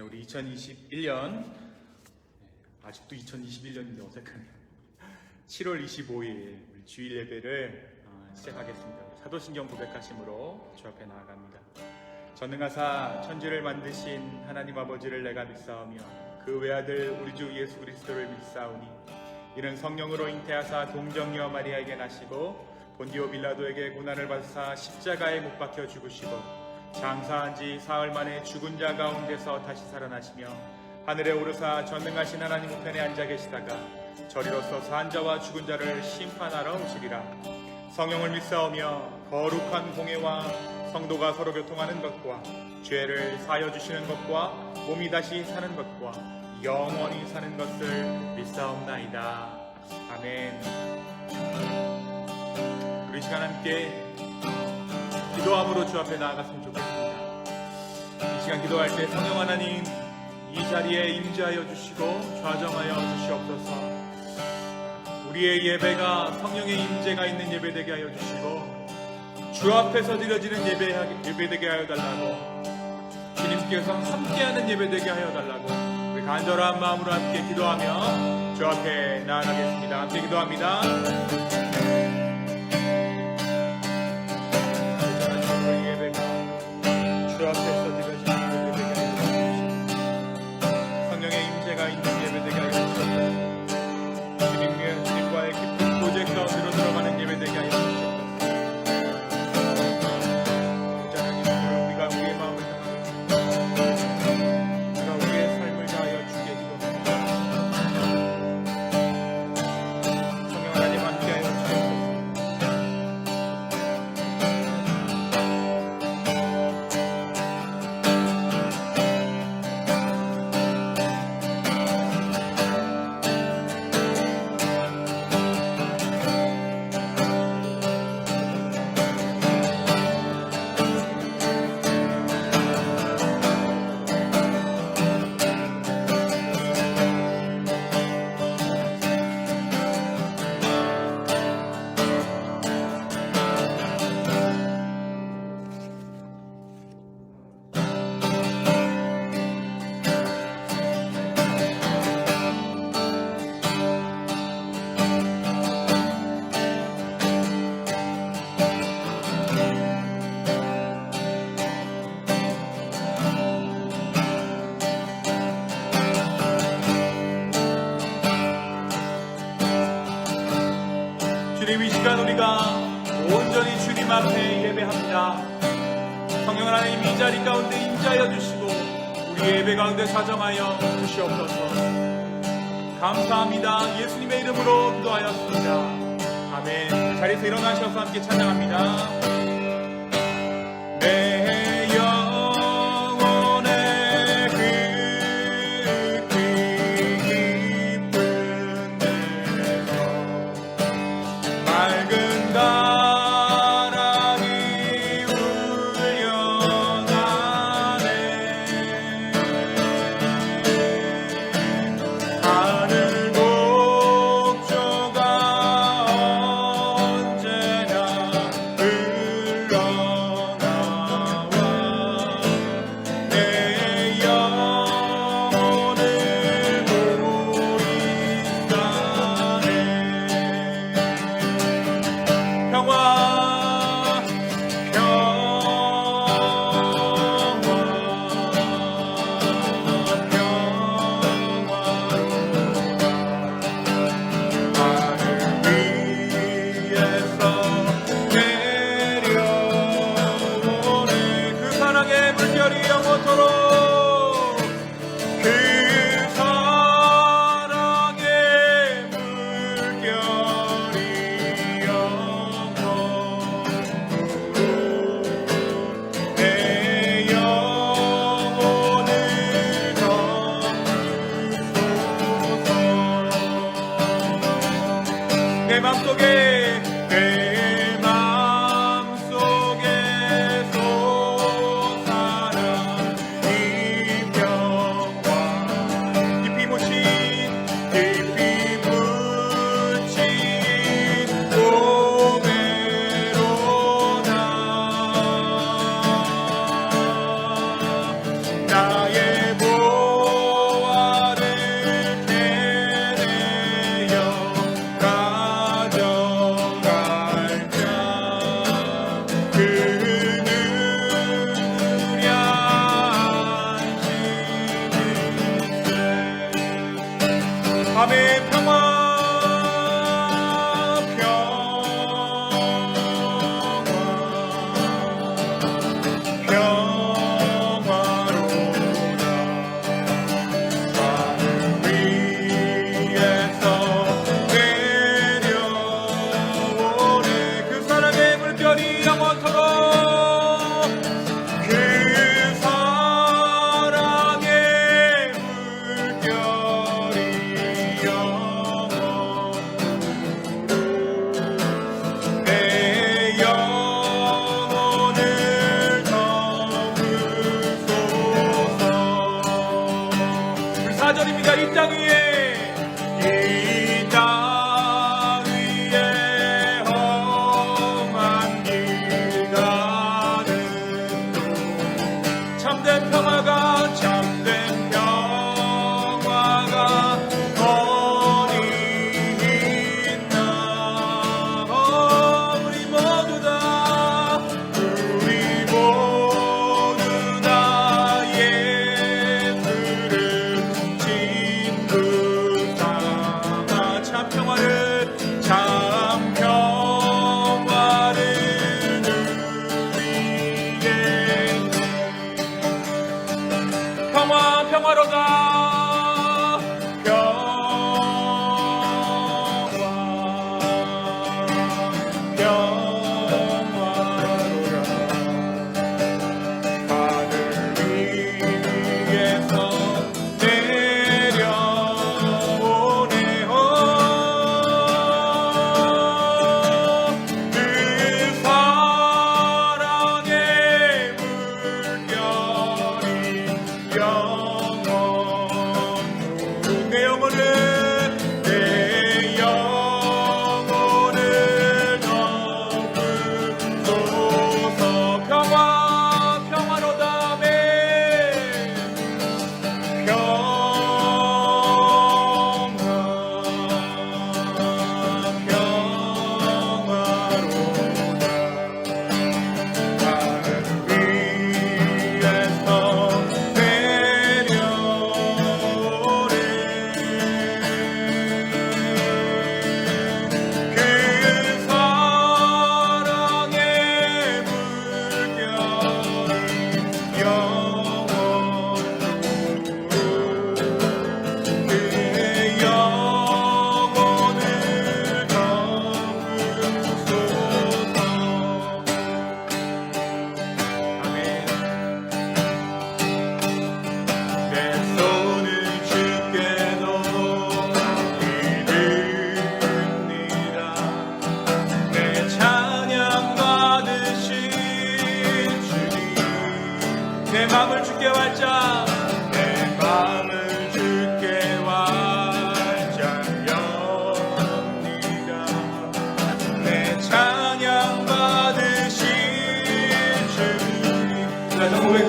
우리 2021년 아직도 2021년인데 어색하네요. 7월 25일 우리 주일 예배를 시작하겠습니다. 사도신경 고백하심으로 주 앞에 나아갑니다. 전능하사 천지를 만드신 하나님 아버지를 내가 믿사오며 그 외아들 우리 주 예수 그리스도를 믿사오니 이는 성령으로 잉태하사 동정녀 마리아에게 나시고 본디오 빌라도에게 고난을 받으사 십자가에 못 박혀 죽으시고 장사한 지 사흘 만에 죽은 자 가운데서 다시 살아나시며 하늘에 오르사 전능하신 하나님 우편에 앉아 계시다가 저리로서 산 자와 죽은 자를 심판하러 오시리라. 성령을 믿사오며 거룩한 공예와 성도가 서로 교통하는 것과 죄를 사하여 주시는 것과 몸이 다시 사는 것과 영원히 사는 것을 믿사옵나이다. 아멘. 우리 시간 함께 기도함으로 주 앞에 나아갔으면 좋겠습니다. 이 시간 기도할 때 성령 하나님 이 자리에 임재하여 주시고 좌정하여 주시옵소서. 우리의 예배가 성령의 임재가 있는 예배 되게 하여 주시고 주 앞에서 드려지는 예배 되게 하여 달라고, 주님께서 함께하는 예배 되게 하여 달라고 우리 간절한 마음으로 함께 기도하며 주 앞에 나아가겠습니다. 함께 기도합니다. 주 앞에서 드려지는 예배 되게 하여 주시옵소서. 성령의 임재가 있는 예배 되게 하여 주시옵소서. 주님과의 깊은 교제 가운데로 들어가는 예배 되게 하여 주시옵소서. 우리가 우리의 마음을 향하여 우리가 우리의 삶을 다하여 주게 기도합니다. 성령 하나님 함께하여 주시옵소서. 주님, 이 시간 우리가 온전히 주님 앞에 예배합니다. 성령 하나님 이 자리 가운데 임재하여 주시고 우리 예배 가운데 사정하여 주시옵소서. 감사합니다. 예수님의 이름으로 기도하였습니다. 아멘. 자리에서 일어나셔서 함께 찬양합니다. 내 영혼의 깊은 데서 맑은 바람이 울려가네. 하늘 곡조가 언제나 흘러나와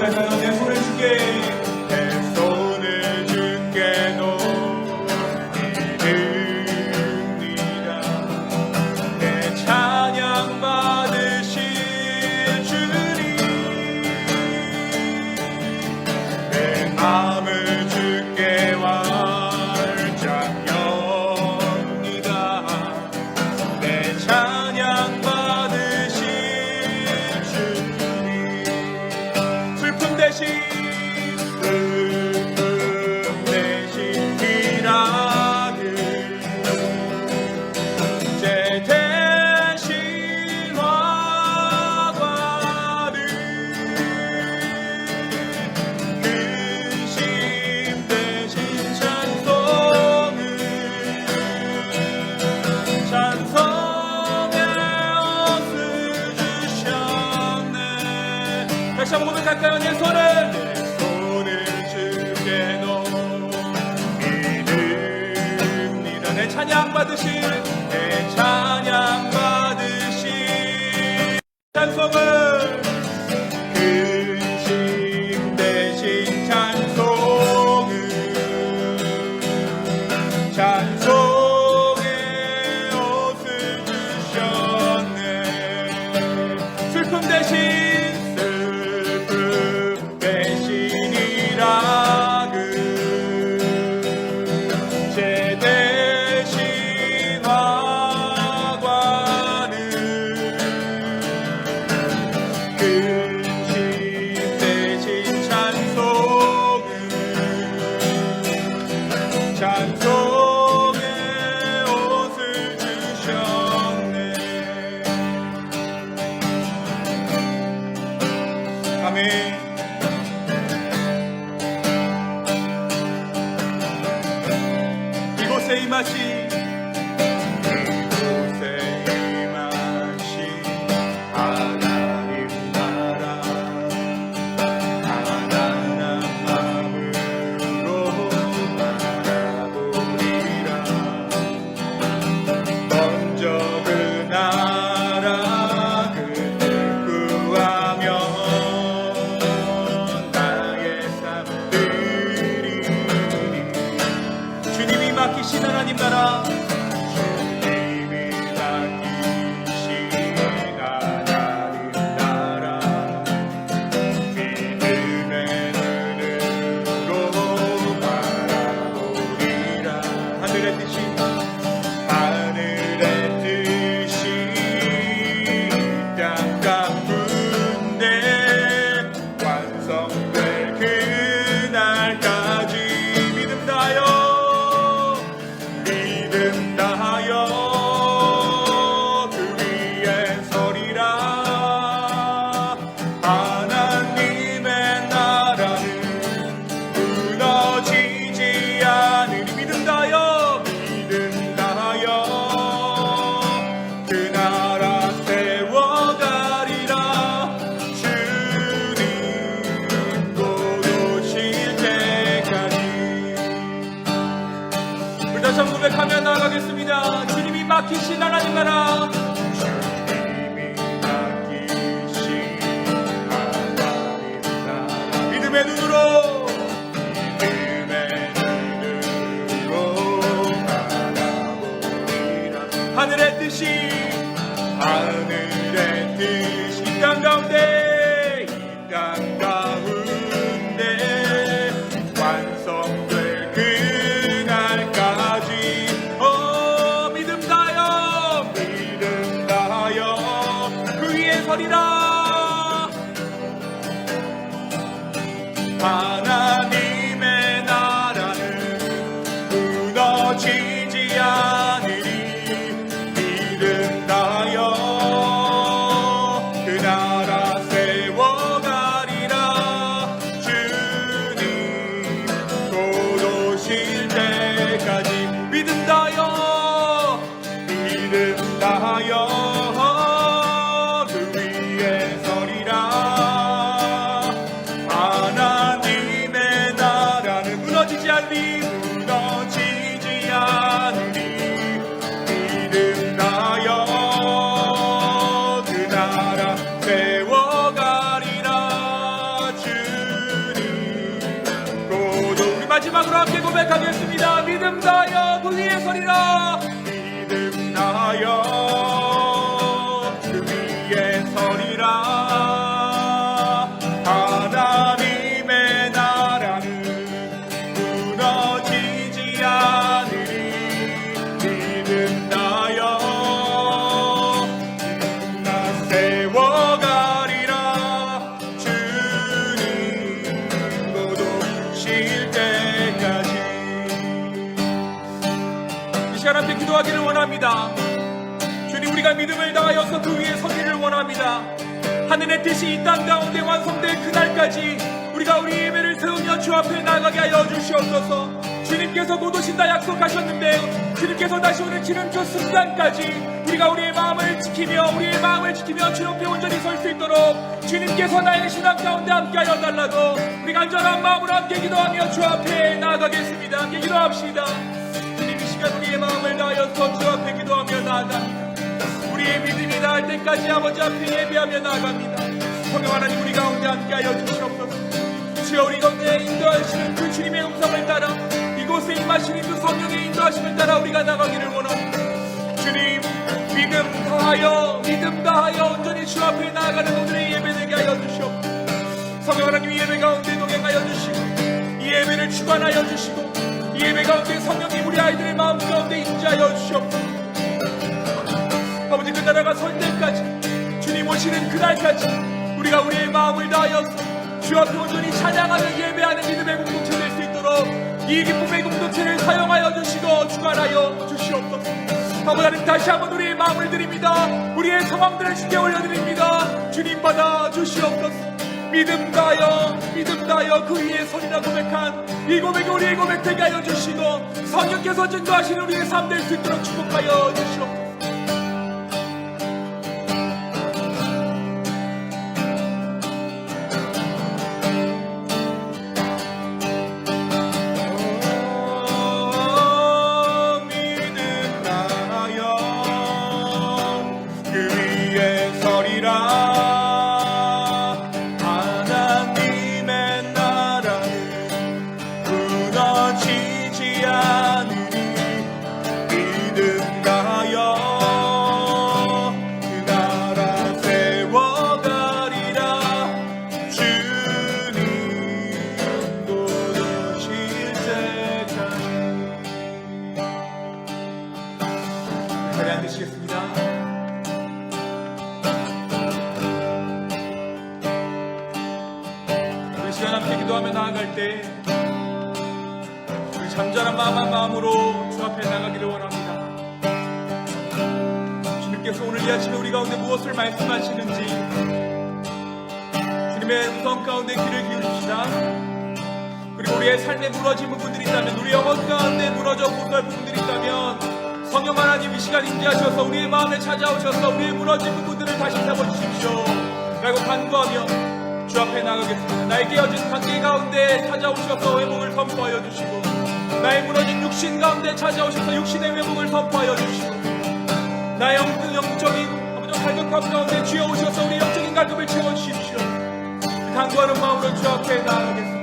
고백할까요? 내 손을 주게, 내 손을 주게 놓습니다. 내 찬양 받으실 주님, 내 마음을 주께 활짝 엽니다. 내 찬양 받으실 주님, 슬픔 대신 희락을, 죄 대신 화관을, 근심 대신 찬송을, 찬송의 옷을 주셨네. 다시 한번 고백할까요? 내 손을 주께 놓습니다. 내 찬양 받으실, 내 찬양 받으실 찬송을, 근심 대신 찬송을, 찬송의 옷을 주셨네. 슬픔 대신 희락을, 죄 대신 화관을, 근심 대신 찬송을, 찬송의 옷을 주셨네. 아멘. 이곳에 임하신, 이곳에 임하신 하나님 나라, 가난한 마음으로 바라보리라. 먼저 그 나라 그를 구하면 나의 삶 드리리. 주님이 맡기신 하나님 나라, 주님이 맡기신 하나님 나라, 믿음의 눈으로 바라보리라. 하늘의 뜻이, 하늘의 뜻이 땅 가운데 완성될 그날까지 믿음 다하여, 믿음 다하여 그 위에 서리라. 하나님의 나라는 무너지지 않으니, 믿음 다하여, 믿음 다하여 그 나라 세워가리라. 주님 곧 오실 때까지. 우리 다시 한번 고백하며 나아가겠습니다. 주님이 맡기신 하나님 나라, 주님이 맡기신 하나님 나라, 믿음의 눈으로, 믿음의 눈으로 바라보리라. 하늘의 뜻이, 하늘의 뜻이 이 땅 가운데, 이 땅 가운데 완성될 그날까지. 믿음 다하여, 믿음 다하여 그 위에 서리라. 하나님의 나라는 무너지지 않으리. 믿음 다하여 그 나라 세워가리라. 주님 곧 오실 때까지. 믿음 다하여, 믿음 다하여 그 위에 서리라. 하나님의 마음으로 함께 고백하겠습니다. 믿음 다하여 그 위에 서리라. 믿음 다하여 그 위에 서리라. 하나님의 나라는 무너지지 않으리. 믿음 다하여 나 세워가리라. 주님 곧 오실 때까지. 이 시간 함께 기도하기를 원합니다. 주님, 우리가 믿음을 다하여서 그 위에 서기를 원합니다. 하늘의 뜻이 이 땅 가운데 완성될 그날까지 우리가 우리 예배를 세우며 주 앞에 나가게 하여 주시옵소서. 주님께서 곧 오신다 약속하셨는데 주님께서 다시 오는 지금 그 순간까지 우리가 우리의 마음을 지키며 주 옆에 온전히 설 수 있도록 주님께서 나의 신앙 가운데 함께하여 달라고 우리 간절한 마음으로 함께 기도하며 주 앞에 나아가겠습니다. 함께 기도합시다. 주님, 이 시간 우리의 마음을 다하여서 주 앞에 기도하며 나아갑니다. 우리의 믿음이 닿을 때까지 아버지 앞에 예배하며 나아갑니다. 성령 하나님, 우리 가운데 함께하여 주시옵소서. 주여, 우리 가운데 인도하시는 그 주님의 음성을 따라 이곳에 임하시는 그 성령의 인도하심을 따라 우리가 나가기를 원합니다. 주님, 믿음 다하여 온전히 주 앞에 나아가는 오늘의 예배 되게 하여 주시옵소서. 성령 하나님, 이 예배 가운데 동행하여 주시고 이 예배를 주관하여 주시고 이 예배 가운데 성령님 우리 아이들의 마음 가운데 임재하여 주시옵소서. 아버지, 그 나라가 설 때까지 주님 오시는 그날까지 우리가 우리의 마음을 다하여서 주 앞에 온전히 찬양하며 예배하는 믿음의 공동체 될 수 있도록 이 기쁨의 공동체를 사용하여 주시고 주관하여 주시옵소서. 아버지 하나님, 다시 한번 우리의 마음을 드립니다. 우리의 상황들을 주께 올려드립니다. 주님 받아 주시옵소서. 믿음 다하여 그 위에 서리라 고백한 이 고백이 우리의 고백 되게 하여 주시고 성령께서 증거하시는 우리의 삶 될 수 있도록 축복하여 주시옵소서. 기도하며 나아갈 때 우리 잠잠한 마음으로 주 앞에 나가기를 원합니다. 주님께서 오늘 이 아침에 우리 가운데 무엇을 말씀하시는지 주님의 음성 가운데 귀를 기울입시다. 그리고 우리의 삶에 무너진 부분들이 있다면, 우리의 영혼 가운데 무너져 못할 부분들이 있다면 성령 하나님 이 시간 임재하셔서 우리의 마음에 찾아오셔서 우리의 무너진 부분들을 다시 세워주십시오 라고 간구하며 주 앞에 나가겠습니다. 나의 깨어진 관계 가운데 찾아오셔서 회복을 선포하여 주시고 나의 무너진 육신 가운데 찾아오셔서 육신의 회복을 선포하여 주시고 나의 영적인 갈급함 가운데 주여 오셔서 우리 영적인 갈급을 채워주십시오. 간구하는 마음으로 주 앞에 나가겠습니다.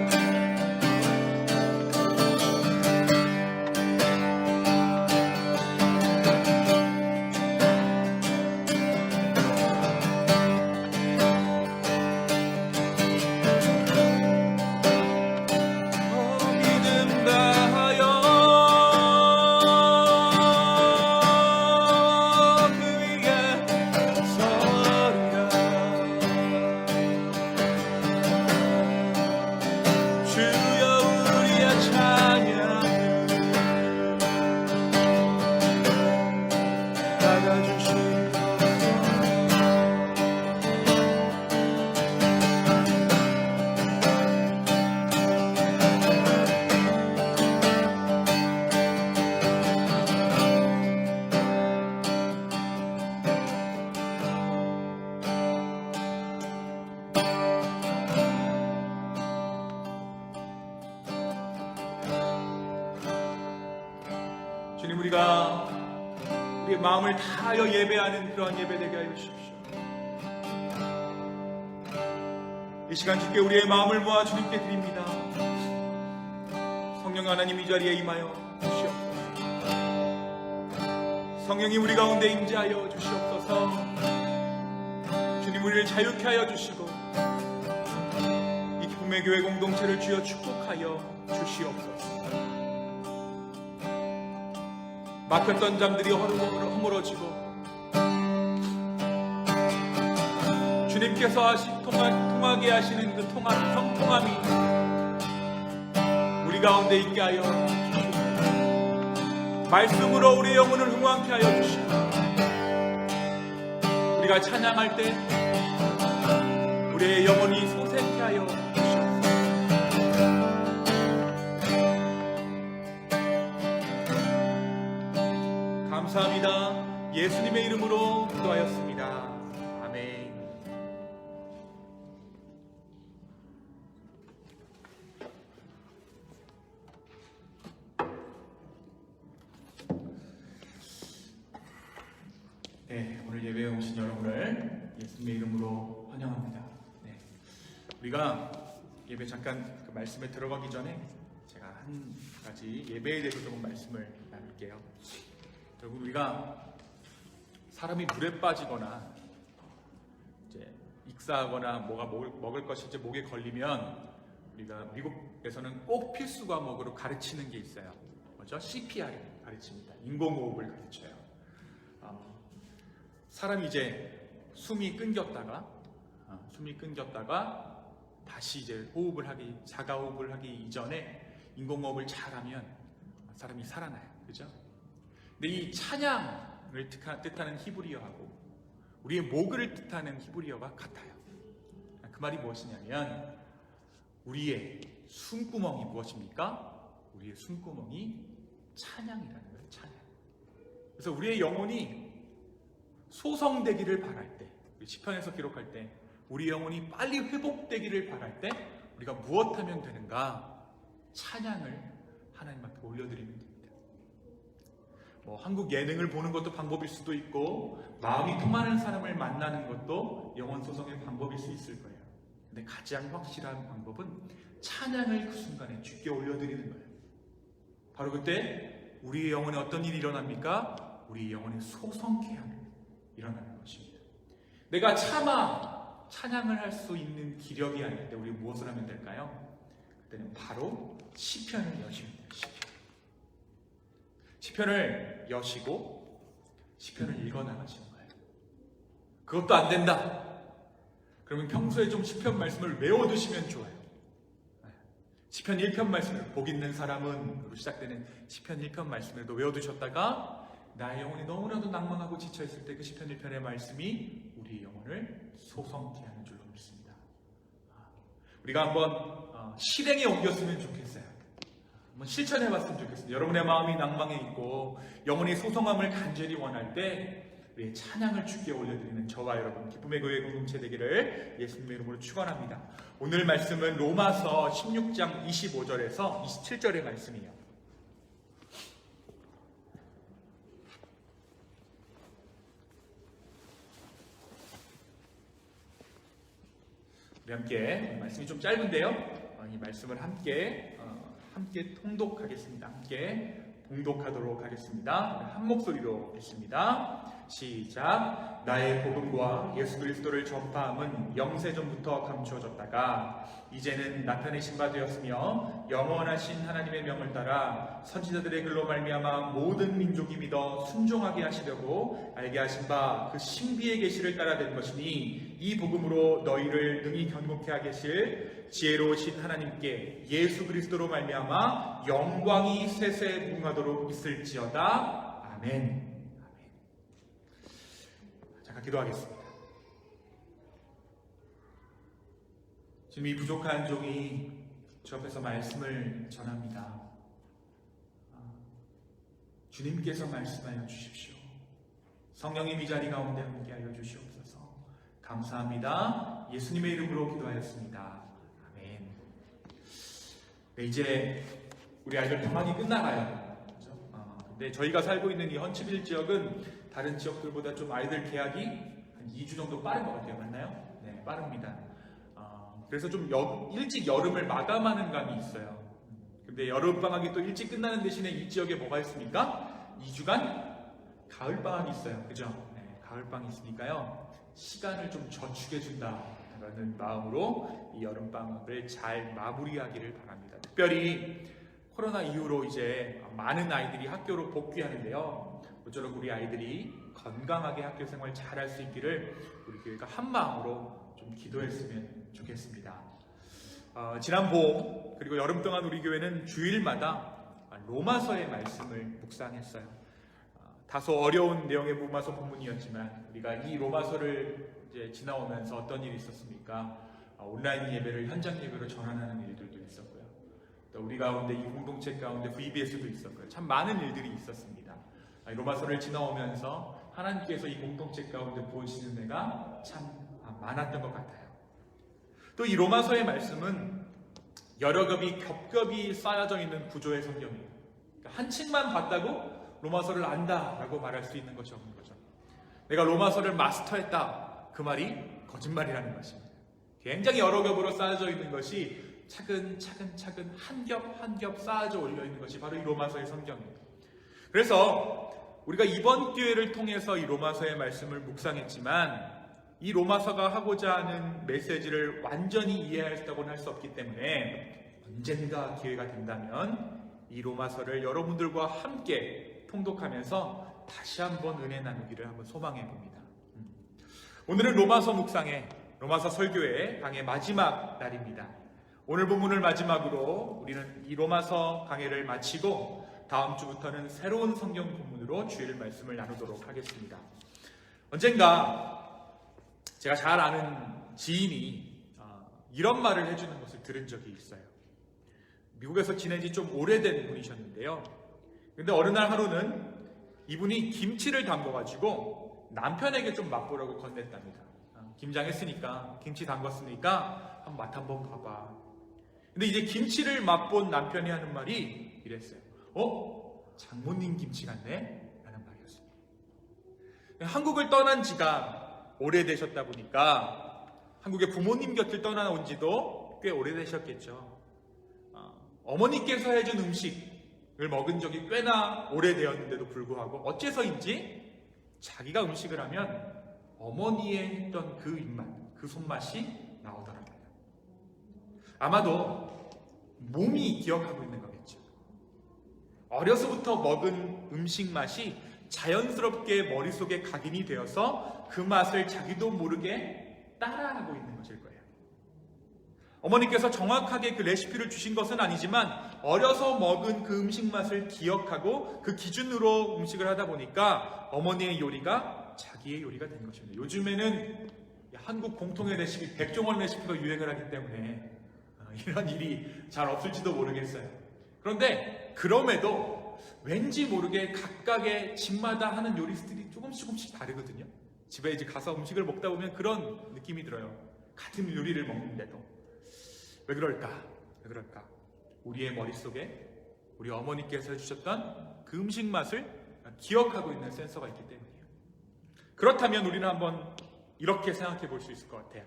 주님, 우리가 우리의 마음을 다하여 예배하는 그러한 예배 되게 하여 주십시오. 이 시간 주께 우리의 마음을 모아 주님께 드립니다. 성령 하나님 이 자리에 임하여 주시옵소서. 성령이 우리 가운데 임재하여 주시옵소서. 주님 우리를 자유케 하여 주시고 이 기쁨의 교회 공동체를 주여 축복하여 주시옵소서. 막혔던 잠들이 허물어지고 주님께서 통하게 하시는 그 성통함이 우리 가운데 있게 하여 주시옵소서. 말씀으로 우리의 영혼을 흥왕케 하여 주시고 우리가 찬양할 때 우리의 영혼이 솟게 하여 주시옵소서. 감사합니다. 예수님의 이름으로 기도하였습니다. 아멘. 네, 오늘 예배에 오신 여러분을 예수님의 이름으로 환영합니다. 네, 우리가 예배 잠깐 그 말씀에 들어가기 전에 제가 한 가지 예배에 대해서 조금 말씀을 나눌게요. 결국 우리가 사람이 물에 빠지거나 이제 익사하거나 뭐가 먹을 것이 이제 목에 걸리면 우리가 미국에서는 꼭 필수 과목으로 가르치는 게 있어요. 뭐죠? CPR을 가르칩니다. 인공호흡을 가르쳐요. 사람이 이제 숨이 끊겼다가 다시 이제 자가호흡을 하기 이전에 인공호흡을 잘하면 사람이 살아나요. 그죠? 근데 이 찬양을 뜻하는 히브리어하고 우리의 목을 뜻하는 히브리어가 같아요. 그 말이 무엇이냐면 우리의 숨구멍이 무엇입니까? 우리의 숨구멍이 찬양이라는 거예요. 찬양. 그래서 우리의 영혼이 소성되기를 바랄 때, 시편에서 기록할 때 우리 영혼이 빨리 회복되기를 바랄 때 우리가 무엇하면 되는가? 찬양을 하나님 앞에 올려드리면 됩니다. 뭐 한국 예능을 보는 것도 방법일 수도 있고 마음이 통하는 사람을 만나는 것도 영혼 소성의 방법일 수 있을 거예요. 근데 가장 확실한 방법은 찬양을 그 순간에 주께 올려드리는 거예요. 바로 그때 우리의 영혼에 어떤 일이 일어납니까? 우리 영혼의 소성케 함이 일어나는 것입니다. 내가 차마 찬양을 할 수 있는 기력이 아닐 때 우리 무엇을 하면 될까요? 그때는 바로 시편을 여시면 돼요. 시편을 여시고 시편을 읽어나가시는 거예요. 그것도 안 된다. 그러면 평소에 좀 시편 말씀을 외워두시면 좋아요. 시편 1편 말씀을 복 있는 사람은 시작되는 시편 1편 말씀을 외워두셨다가 나의 영혼이 너무나도 낭망하고 지쳐있을 때 그 시편 1편의 말씀이 우리 영혼을 소성케 하는 줄로 믿습니다. 우리가 한번 실행에 옮겼으면 좋겠어요. 한번 실천해봤으면 좋겠습니다. 여러분의 마음이 낭망해 있고 영혼의 소성함을 간절히 원할 때 우리의 찬양을 주께 올려드리는 저와 여러분 기쁨의 교회 공동체 되기를 예수님의 이름으로 축원합니다. 오늘 말씀은 로마서 16장 25절에서 27절의 말씀이에요. 우리 함께 말씀이 좀 짧은데요. 이 말씀을 함께 통독하겠습니다. 함께 봉독하도록 하겠습니다. 한 목소리로 읽습니다. 시작. 나의 복음과 예수 그리스도를 전파함은 영세전부터 감추어졌다가 이제는 나타내신 바 되었으며 영원하신 하나님의 명을 따라 선지자들의 글로 말미암아 모든 민족이 믿어 순종하게 하시려고 알게 하신 바 그 신비의 계시를 따라 된 것이니 이 복음으로 너희를 능히 견고케 하게 하실 지혜로우신 하나님께 예수 그리스도로 말미암아 영광이 세세 무궁하도록 있을지어다. 아멘. 잠깐 기도하겠습니다. 지금 이 부족한 종이 주 앞에서 말씀을 전합니다. 주님께서 말씀하여 주십시오. 성령님 이 자리 가운데 함께하여 주시옵소서. 감사합니다. 예수님의 이름으로 기도하였습니다. 아멘. 네, 이제 우리 아이들 방학이 끝나가요. 그렇죠? 근데 저희가 살고 있는 이 헌치빌 지역은 다른 지역들보다 좀 아이들 개학이 한 2주 정도 빠른 것 같아요. 맞나요? 네, 빠릅니다. 그래서 좀 일찍 여름을 마감하는 감이 있어요. 근데 여름방학이 또 일찍 끝나는 대신에 이 지역에 뭐가 있습니까? 2주간 가을방학이 있어요. 그죠? 네, 가을방학이 있으니까요. 시간을 좀 저축해준다라는 마음으로 이 여름방학을 잘 마무리하기를 바랍니다. 특별히 코로나 이후로 이제 많은 아이들이 학교로 복귀하는데요. 모쪼록 우리 아이들이 건강하게 학교 생활 잘 할 수 있기를 우리 교회가 한 마음으로 좀 기도했으면 좋겠습니다. 지난 봄 그리고 여름 동안 우리 교회는 주일마다 로마서의 말씀을 묵상했어요. 다소 어려운 내용의 로마서 본문이었지만 우리가 이 로마서를 이제 지나오면서 어떤 일이 있었습니까? 온라인 예배를 현장 예배로 전환하는 일들도 있었고요. 또 우리 가운데 이 공동체 가운데 VBS도 있었고요. 참 많은 일들이 있었습니다. 로마서를 지나오면서 하나님께서 이 공동체 가운데 부어주시는 은혜가 참 많았던 것 같아요. 또 이 로마서의 말씀은 여러 겹이 겹겹이 쌓여져 있는 구조의 성경이에요. 그러니까 한 책만 봤다고 로마서를 안다라고 말할 수 있는 것이 없는 거죠. 내가 로마서를 마스터했다, 그 말이 거짓말이라는 것입니다. 굉장히 여러 겹으로 쌓여져 있는 것이 차근차근 한 겹 한 겹 쌓아져 올려 있는 것이 바로 이 로마서의 성경이에요. 그래서 우리가 이번 기회를 통해서 이 로마서의 말씀을 묵상했지만 이 로마서가 하고자 하는 메시지를 완전히 이해했다고는 할 수 없기 때문에 언젠가 기회가 된다면 이 로마서를 여러분들과 함께 통독하면서 다시 한번 은혜 나누기를 한번 소망해 봅니다. 오늘은 로마서 묵상의 로마서 설교의 강의 마지막 날입니다. 오늘 본문을 마지막으로 우리는 이 로마서 강해를 마치고 다음 주부터는 새로운 성경 본문으로 주일 말씀을 나누도록 하겠습니다. 언젠가 제가 잘 아는 지인이 이런 말을 해주는 것을 들은 적이 있어요. 미국에서 지낸 지 좀 오래된 분이셨는데요. 근데 어느 날 하루는 이분이 김치를 담궈가지고 남편에게 좀 맛보라고 건넸답니다. 김장했으니까, 김치 담궜으니까 한번 맛 한번 봐봐. 근데 이제 김치를 맛본 남편이 하는 말이 이랬어요. 장모님 김치 같네? 라는 말이었어요. 한국을 떠난 지가 오래되셨다 보니까 한국의 부모님 곁을 떠나온 지도 꽤 오래되셨겠죠. 어머니께서 해준 음식을 먹은 적이 꽤나 오래되었는데도 불구하고 어째서인지 자기가 음식을 하면 어머니의 했던 그 입맛, 그 손맛이 나오더랍니다. 아마도 몸이 기억하고 있는 거겠죠. 어려서부터 먹은 음식 맛이 자연스럽게 머릿속에 각인이 되어서 그 맛을 자기도 모르게 따라하고 있는 것일 거예요. 어머니께서 정확하게 그 레시피를 주신 것은 아니지만 어려서 먹은 그 음식 맛을 기억하고 그 기준으로 음식을 하다 보니까 어머니의 요리가 자기의 요리가 된 것입니다. 요즘에는 한국 공통의 레시피 백종원 레시피가 유행을 하기 때문에 이런 일이 잘 없을지도 모르겠어요. 그런데 그럼에도 왠지 모르게 각각의 집마다 하는 요리스들이 조금씩 다르거든요. 집에 이제 가서 음식을 먹다 보면 그런 느낌이 들어요. 같은 요리를 먹는데도. 왜 그럴까? 우리의 머릿속에 우리 어머니께서 해주셨던 그 음식 맛을 기억하고 있는 센서가 있기 때문이에요. 그렇다면 우리는 한번 이렇게 생각해 볼 수 있을 것 같아요.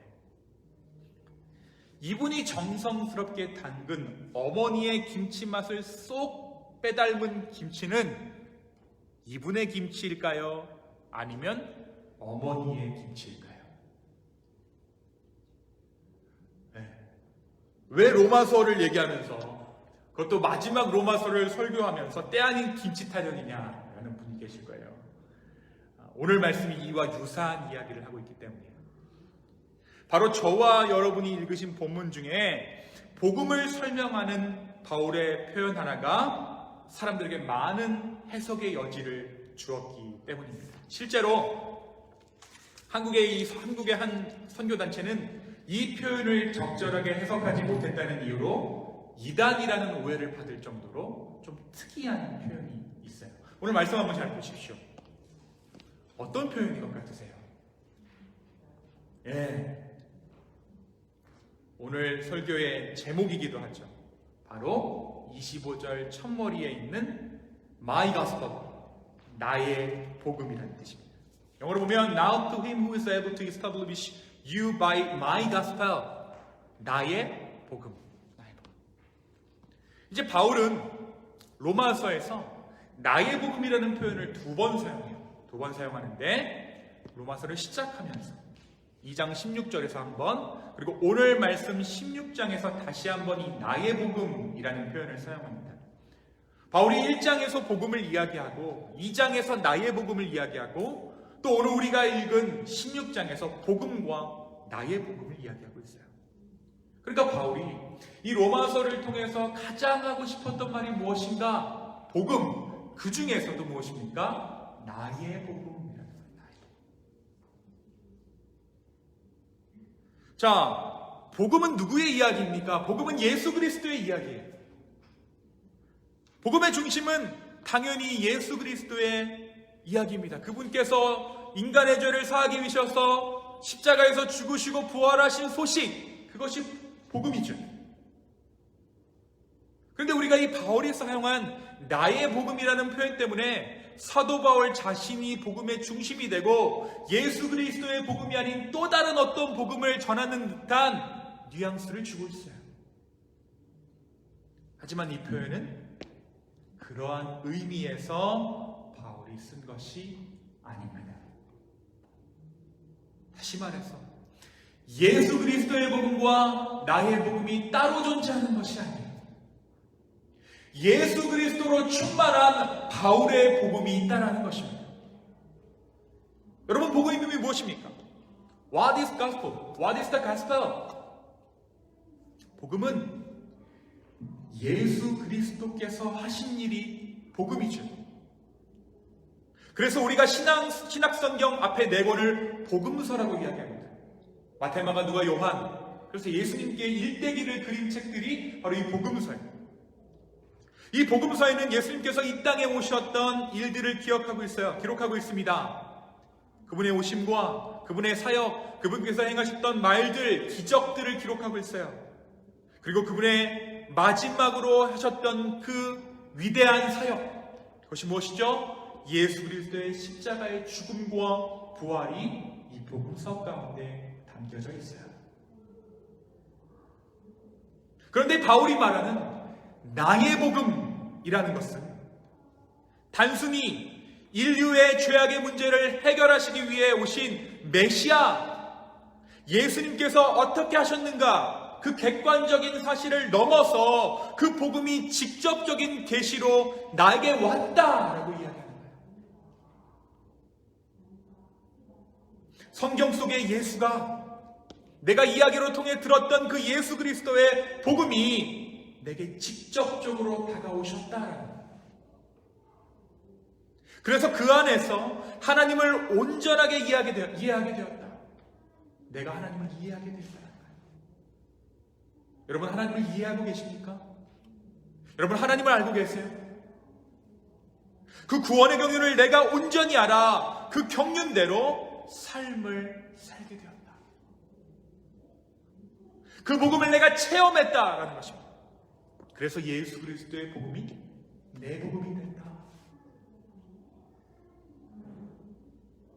이분이 정성스럽게 담근 어머니의 김치 맛을 쏙 빼닮은 김치는 이분의 김치일까요? 아니면 어머니의 김치일까요? 네. 왜 로마서를 얘기하면서 그것도 마지막 로마서를 설교하면서 때 아닌 김치 타령이냐라는 분이 계실 거예요. 오늘 말씀이 이와 유사한 이야기를 하고 있기 때문이에요. 바로 저와 여러분이 읽으신 본문 중에 복음을 설명하는 바울의 표현 하나가 사람들에게 많은 해석의 여지를 주었기 때문입니다. 실제로 한국의 한 선교단체는 이 표현을 적절하게 해석하지 못했다는 이유로 이단이라는 오해를 받을 정도로 좀 특이한 표현이 있어요. 오늘 말씀 한번 잘 보십시오. 어떤 표현인 것 같으세요? 오늘 설교의 제목이기도 하죠. 바로 25절 첫머리에 있는 My Gospel, 나의 복음이라는 뜻입니다. 영어로 보면 Now to him who is able to establish you by my gospel, 나의 복음. 이제 바울은 로마서에서 나의 복음이라는 표현을 2번 사용해요. 2번 사용하는데 로마서를 시작하면서 2장 16절에서 한번, 그리고 오늘 말씀 16장에서 다시 한번 이 나의 복음이라는 표현을 사용합니다. 바울이 1장에서 복음을 이야기하고 2장에서 나의 복음을 이야기하고 또 오늘 우리가 읽은 16장에서 복음과 나의 복음을 이야기하고 있어요. 그러니까 바울이 이 로마서를 통해서 가장 하고 싶었던 말이 무엇인가? 복음. 그 중에서도 무엇입니까? 나의 복음이라는 거예요. 자, 복음은 누구의 이야기입니까? 복음은 예수 그리스도의 이야기예요. 복음의 중심은 당연히 예수 그리스도의 이야기입니다. 그분께서 인간의 죄를 사하기 위해서 십자가에서 죽으시고 부활하신 소식, 그것이 복음이죠. 그런데 우리가 이 바울이 사용한 나의 복음이라는 표현 때문에 사도 바울 자신이 복음의 중심이 되고 예수 그리스도의 복음이 아닌 또 다른 어떤 복음을 전하는 듯한 뉘앙스를 주고 있어요. 하지만 이 표현은 그러한 의미에서 바울이 쓴 것이 아닙니다. 다시 말해서 예수 그리스도의 복음과 나의 복음이 따로 존재하는 것이 아니에요. 예수 그리스도로 충만한 바울의 복음이 있다는 것입니다. 여러분, 복음의 의미 무엇입니까? What is gospel? What is the gospel? 복음은 예수 그리스도께서 하신 일이 복음이죠. 그래서 우리가 신약성경 앞에 4권을 복음서라고 이야기합니다. 마태, 마가, 누가, 요한. 그래서 예수님께 일대기를 그린 책들이 바로 이 복음서예요. 이 복음서에는 예수님께서 이 땅에 오셨던 일들을 기록하고 있습니다. 그분의 오심과 그분의 사역, 그분께서 행하셨던 말들, 기적들을 기록하고 있어요. 그리고 그분의 마지막으로 하셨던 그 위대한 사역, 그것이 무엇이죠? 예수 그리스도의 십자가의 죽음과 부활이 이 복음서 가운데 담겨져 있어요. 그런데 바울이 말하는 나의 복음이라는 것은 단순히 인류의 죄악의 문제를 해결하시기 위해 오신 메시아, 예수님께서 어떻게 하셨는가, 그 객관적인 사실을 넘어서 그 복음이 직접적인 계시로 나에게 왔다라고 이야기하는 거예요. 성경 속의 예수가, 내가 이야기로 통해 들었던 그 예수 그리스도의 복음이 내게 직접적으로 다가오셨다라는 거예요. 그래서 그 안에서 하나님을 온전하게 이해하게 되었다. 내가 하나님을 이해하게 되었다는 거예요. 여러분, 하나님을 이해하고 계십니까? 여러분, 하나님을 알고 계세요? 그 구원의 경륜을 내가 온전히 알아 그 경륜대로 삶을 살게 되었다. 그 복음을 내가 체험했다라는 것입니다. 그래서 예수 그리스도의 복음이 내 복음이 된다.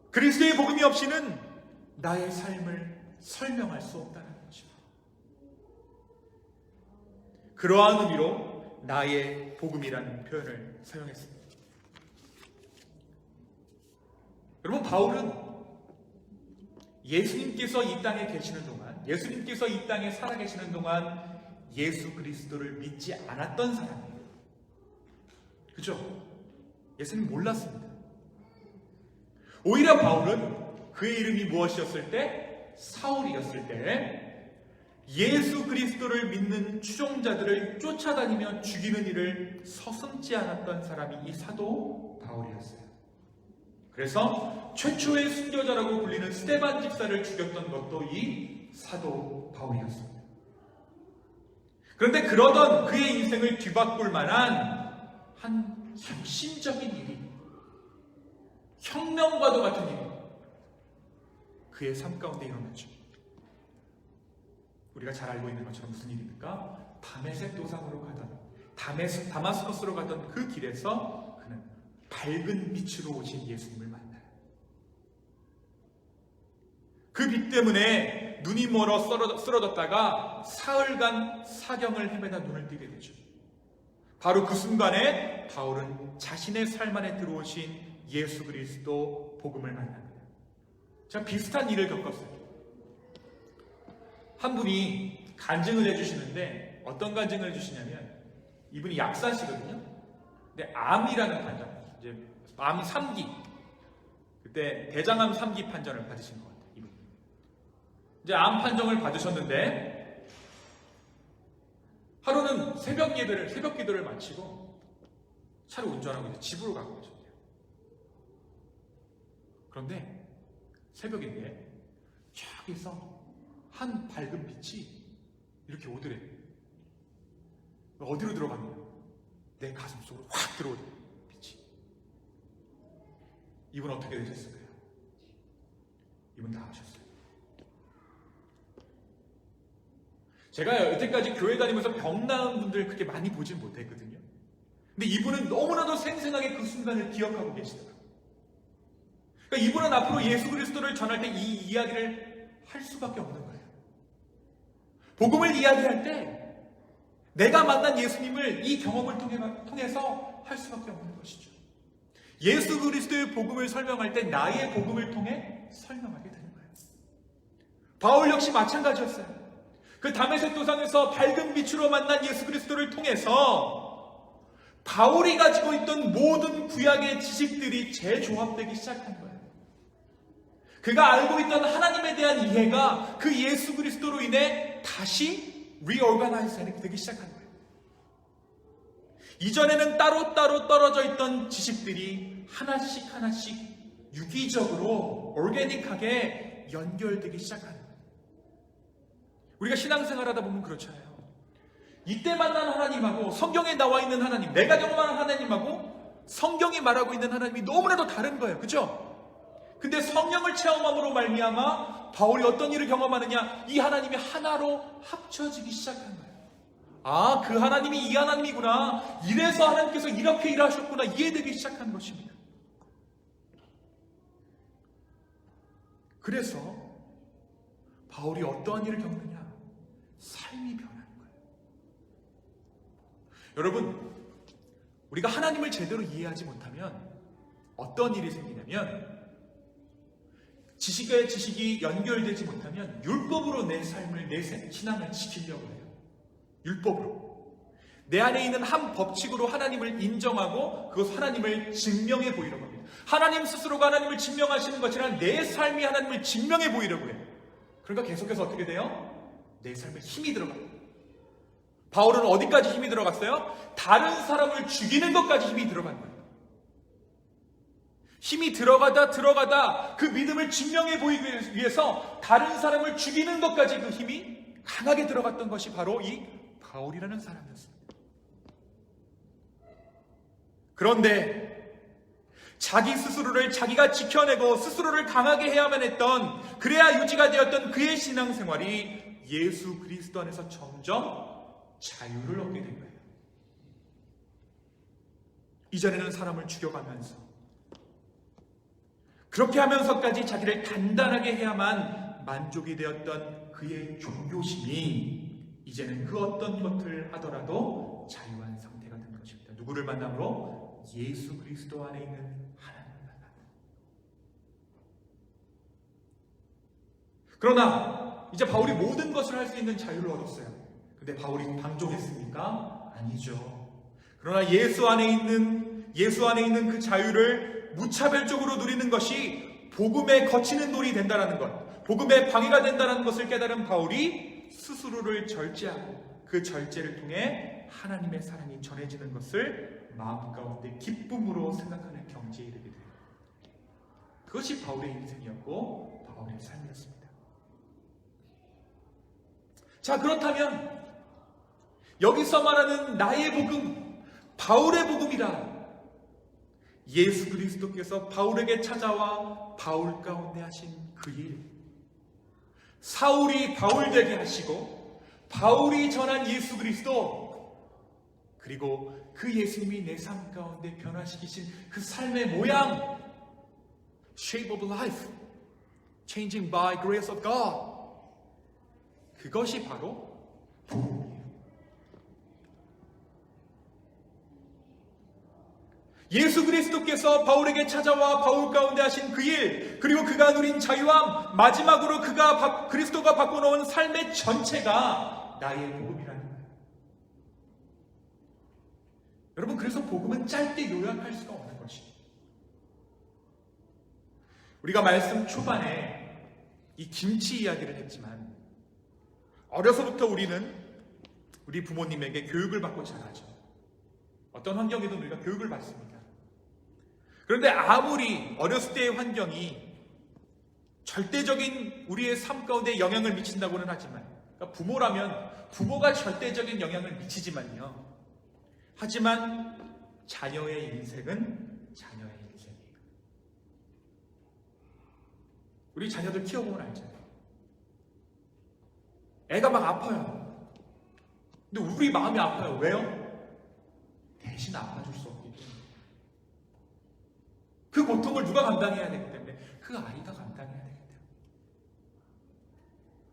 그리스도의 복음이 없이는 나의 삶을 설명할 수 없다는 것입니다. 그러한 의미로 나의 복음이라는 표현을 사용했습니다. 여러분, 바울은 예수님께서 이 땅에 계시는 동안, 예수님께서 이 땅에 살아계시는 동안 예수 그리스도를 믿지 않았던 사람이에요. 그죠? 예수님 몰랐습니다. 오히려 바울은 그의 이름이 무엇이었을 때? 사울이었을 때 예수 그리스도를 믿는 추종자들을 쫓아다니며 죽이는 일을 서슴지 않았던 사람이 이 사도 바울이었어요. 그래서 최초의 순교자라고 불리는 스데반 집사를 죽였던 것도 이 사도 바울이었습니다. 그런데 그러던 그의 인생을 뒤바꿀 만한 한 혁신적인 일이, 혁명과도 같은 일이 그의 삶 가운데 일어났죠. 우리가 잘 알고 있는 것처럼 무슨 일입니까? 다메섹 도상으로 가던, 다마스커스로 가던 그 길에서 그는 밝은 빛으로 오신 예수님을 만나요. 그 빛 때문에 눈이 멀어 쓰러졌다가 사흘간 사경을 헤매다 눈을 뜨게 되죠. 바로 그 순간에 바울은 자신의 삶 안에 들어오신 예수 그리스도 복음을 만납니다. 제가 비슷한 일을 겪었어요. 한 분이 간증을 해주시는데 어떤 간증을 해주시냐면 이분이 약사시거든요. 근데 암이라는 판정, 이제 암 3기, 그때 대장암 3기 판정을 받으신 것 같아요. 이분이 이제 암 판정을 받으셨는데 하루는 새벽 기도를 마치고 차를 운전하고 이제 집으로 가고 계셨대요. 그런데 새벽인데 저기서 한 밝은 빛이 이렇게 오더래요. 어디로 들어갔냐? 내 가슴 속으로 확 들어오더래요. 빛이. 이분 어떻게 되셨을까요? 이분 나으셨어요. 제가 여태까지 교회 다니면서 병 나은 분들 그렇게 많이 보진 못했거든요. 근데 이분은 너무나도 생생하게 그 순간을 기억하고 계시더라고요. 그러니까 이분은 앞으로 예수 그리스도를 전할 때 이 이야기를 할 수밖에 없는 거예요. 복음을 이야기할 때 내가 만난 예수님을 이 경험을 통해서 할 수밖에 없는 것이죠. 예수 그리스도의 복음을 설명할 때 나의 복음을 통해 설명하게 되는 거예요. 바울 역시 마찬가지였어요. 그 다메섹 도상에서 밝은 빛으로 만난 예수 그리스도를 통해서 바울이 가지고 있던 모든 구약의 지식들이 재조합되기 시작한 거예요. 그가 알고 있던 하나님에 대한 이해가 그 예수 그리스도로 인해 다시 reorganize 되기 시작한 거예요. 이전에는 따로따로 떨어져 있던 지식들이 하나씩 유기적으로 오르게닉하게 연결되기 시작한 거예요. 우리가 신앙생활 하다 보면 그렇잖아요. 이때 만난 하나님하고 성경에 나와 있는 하나님, 내가 경험하는 하나님하고 성경이 말하고 있는 하나님이 너무나도 다른 거예요. 그렇죠? 근데 성령을 체험함으로 말미암아 바울이 어떤 일을 경험하느냐? 이 하나님이 하나로 합쳐지기 시작한 거예요. 아, 그 하나님이 이 하나님이구나. 이래서 하나님께서 이렇게 일하셨구나. 이해되기 시작한 것입니다. 그래서 바울이 어떠한 일을 겪느냐? 삶이 변하는 거예요. 여러분, 우리가 하나님을 제대로 이해하지 못하면 어떤 일이 생기냐면 지식과 지식이 연결되지 못하면 율법으로 내 삶을, 내 신앙을 지키려고 해요. 율법으로. 내 안에 있는 한 법칙으로 하나님을 인정하고 그것 하나님을 증명해 보이려고 합니다. 하나님 스스로가 하나님을 증명하시는 것이란 내 삶이 하나님을 증명해 보이려고 해요. 그러니까 계속해서 어떻게 돼요? 내 삶에 힘이 들어가요. 바울은 어디까지 힘이 들어갔어요? 다른 사람을 죽이는 것까지 힘이 들어간 거예요. 힘이 들어가다 그 믿음을 증명해 보이기 위해서 다른 사람을 죽이는 것까지 그 힘이 강하게 들어갔던 것이 바로 이 바울이라는 사람이었습니다. 그런데 자기 스스로를 자기가 지켜내고 스스로를 강하게 해야만 했던, 그래야 유지가 되었던 그의 신앙생활이 예수 그리스도 안에서 점점 자유를 얻게 된 거예요. 이전에는 사람을 죽여가면서 그렇게 하면서까지 자기를 단단하게 해야만 만족이 되었던 그의 종교심이 이제는 그 어떤 것을 하더라도 자유한 상태가 된 것입니다. 누구를 만남으로? 예수 그리스도 안에 있는 하나님을 만납니다. 그러나 이제 바울이 모든 것을 할 수 있는 자유를 얻었어요. 근데 바울이 방종했습니까? 아니죠. 그러나 예수 안에 있는 그 자유를 무차별적으로 누리는 것이 복음에 거치는 돌이 된다는 것, 복음의 방해가 된다는 것을 깨달은 바울이 스스로를 절제하고 그 절제를 통해 하나님의 사랑이 전해지는 것을 마음 가운데 기쁨으로 생각하는 경지에 이르게 돼요. 그것이 바울의 인생이었고 바울의 삶이었습니다. 자, 그렇다면 여기서 말하는 나의 복음, 바울의 복음이라 예수 그리스도께서 바울에게 찾아와 바울 가운데 하신 그 일, 사울이 바울 되게 하시고 바울이 전한 예수 그리스도, 그리고 그 예수님이 내 삶 가운데 변화시키신 그 삶의 모양, shape of life, changing by grace of God, 그것이 바로 복음이에요. 예수 그리스도께서 바울에게 찾아와 바울 가운데 하신 그 일, 그리고 그가 누린 자유함, 마지막으로 그리스도가 바꿔놓은 삶의 전체가 나의 복음이라는 거예요. 여러분, 그래서 복음은 짧게 요약할 수가 없는 것이에요. 우리가 말씀 초반에 이 김치 이야기를 했지만, 어려서부터 우리는 우리 부모님에게 교육을 받고 자라죠. 어떤 환경에도 우리가 교육을 받습니다. 그런데 아무리 어렸을 때의 환경이 절대적인 우리의 삶 가운데 영향을 미친다고는 하지만, 그러니까 부모라면 부모가 절대적인 영향을 미치지만요. 하지만 자녀의 인생은 자녀의 인생이에요. 우리 자녀들 키워보면 알잖아요. 애가 막 아파요. 근데 우리 마음이 아파요. 왜요? 대신 아파줄 수 없기 때문에. 그 고통을 누가 감당해야 되기 때문에, 그 아이가 감당해야 되기 때문에.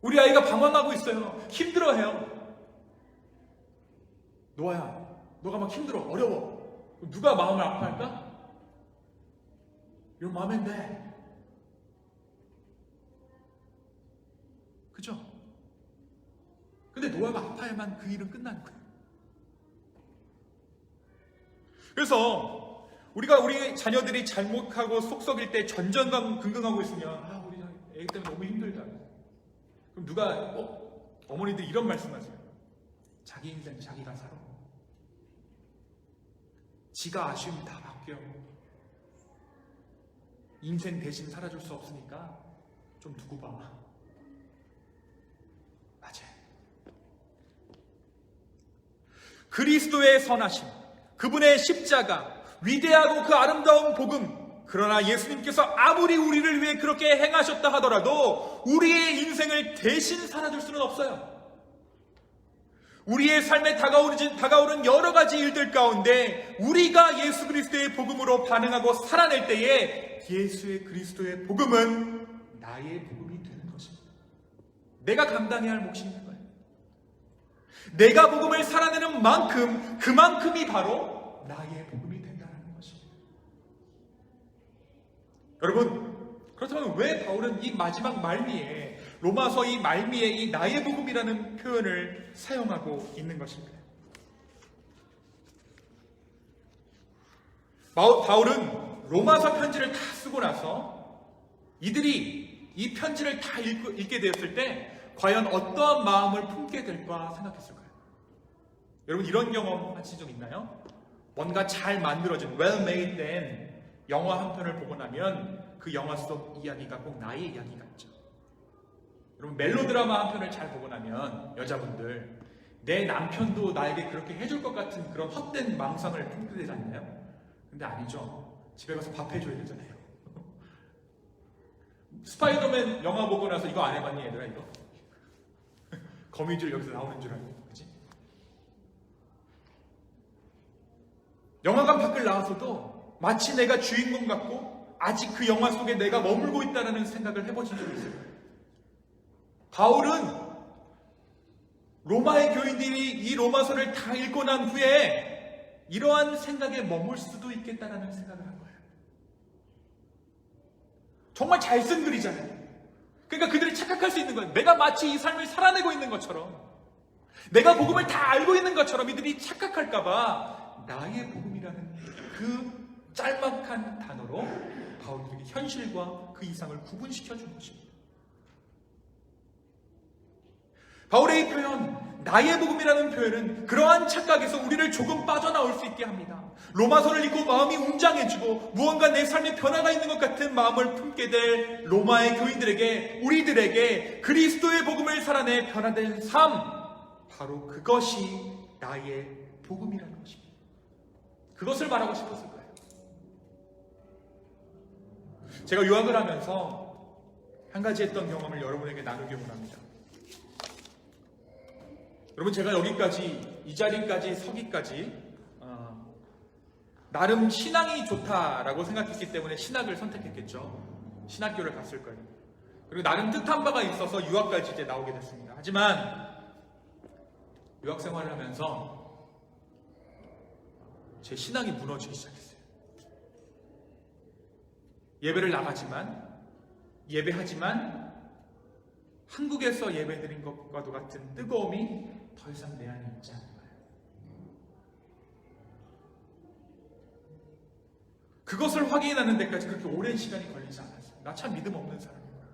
우리 아이가 방황하고 있어요. 힘들어해요. 노아야, 너가 막 힘들어, 어려워. 누가 마음을 아파할까? Your mom and dad. 그죠? 근데 노아가 아파야만 그 일은 끝나는 거예요. 그래서 우리가 우리 자녀들이 잘못하고 속 썩일 때 전전긍긍하고 있으면, 우리 애기 때문에 너무 힘들다. 그럼 누가 어머니들 이런 말씀하세요. 자기 인생 자기가 살아. 지가 아쉬움이 다 바뀌어. 인생 대신 살아줄 수 없으니까 좀 두고 봐. 맞아요. 그리스도의 선하심, 그분의 십자가, 위대하고 그 아름다운 복음, 그러나 예수님께서 아무리 우리를 위해 그렇게 행하셨다 하더라도 우리의 인생을 대신 살아줄 수는 없어요. 우리의 삶에 다가오는 여러 가지 일들 가운데 우리가 예수 그리스도의 복음으로 반응하고 살아낼 때에 예수의 그리스도의 복음은 나의 복음이 되는 것입니다. 내가 감당해야 할 몫이 있는 거예요. 내가 복음을 살아내는 만큼 그만큼이 바로 나의 복음이 된다는 것입니다. 여러분, 그렇다면 왜 바울은 이 마지막 말미에, 로마서 이 말미에 이 나의 복음이라는 표현을 사용하고 있는 것입니다? 바울은 로마서 편지를 다 쓰고 나서 이들이 이 편지를 다 읽게 되었을 때 과연 어떠한 마음을 품게 될까 생각했을까요? 여러분, 이런 경험 하신 적 있나요? 뭔가 잘 만들어진 well made 된 영화 한 편을 보고 나면 그 영화 속 이야기가 꼭 나의 이야기 같죠. 여러분, 멜로드라마 한 편을 잘 보고 나면 여자분들, 내 남편도 나에게 그렇게 해줄 것 같은 그런 헛된 망상을 품게 되지 않나요? 근데 아니죠. 집에 가서 밥 해줘야 되잖아요. 스파이더맨 영화 보고 나서 이거 안 해봤니 얘들아 이거? 거미줄 여기서 나오는 줄 알고, 그치? 영화관 밖을 나와서도 마치 내가 주인공 같고 아직 그 영화 속에 내가 머물고 있다는 생각을 해보신 적이 있을까요? 바울은 로마의 교인들이 이 로마서를 다 읽고 난 후에 이러한 생각에 머물 수도 있겠다라는 생각을 한 거예요. 정말 잘 쓴 글이잖아요. 그러니까 그들이 착각할 수 있는 거예요. 내가 마치 이 삶을 살아내고 있는 것처럼, 내가 복음을 다 알고 있는 것처럼 이들이 착각할까봐 나의 복음이라는 그 짤막한 단어로 바울에게 현실과 그 이상을 구분시켜 준 것입니다. 바울의 이 표현, 나의 복음이라는 표현은 그러한 착각에서 우리를 조금 빠져나올 수 있게 합니다. 로마서를 읽고 마음이 웅장해지고 무언가 내 삶에 변화가 있는 것 같은 마음을 품게 될 로마의 교인들에게, 우리들에게 그리스도의 복음을 살아내 변화된 삶, 바로 그것이 나의 복음이라는 것입니다. 그것을 말하고 싶었을 거예요. 제가 유학을 하면서 한 가지 했던 경험을 여러분에게 나누기 원합니다. 여러분, 제가 여기까지, 이 자리까지 서기까지 나름 신앙이 좋다라고 생각했기 때문에 신학을 선택했겠죠. 신학교를 갔을 거예요. 그리고 나름 뜻한 바가 있어서 유학까지 이제 나오게 됐습니다. 하지만 유학 생활을 하면서 제 신앙이 무너지기 시작했어요. 예배를 나가지만, 예배하지만 한국에서 예배드린 것과도 같은 뜨거움이 더 이상 내 안에 있지 않은 거예요. 그것을 확인하는 데까지 그렇게 오랜 시간이 걸리지 않았어요. 나 참 믿음 없는 사람이구나.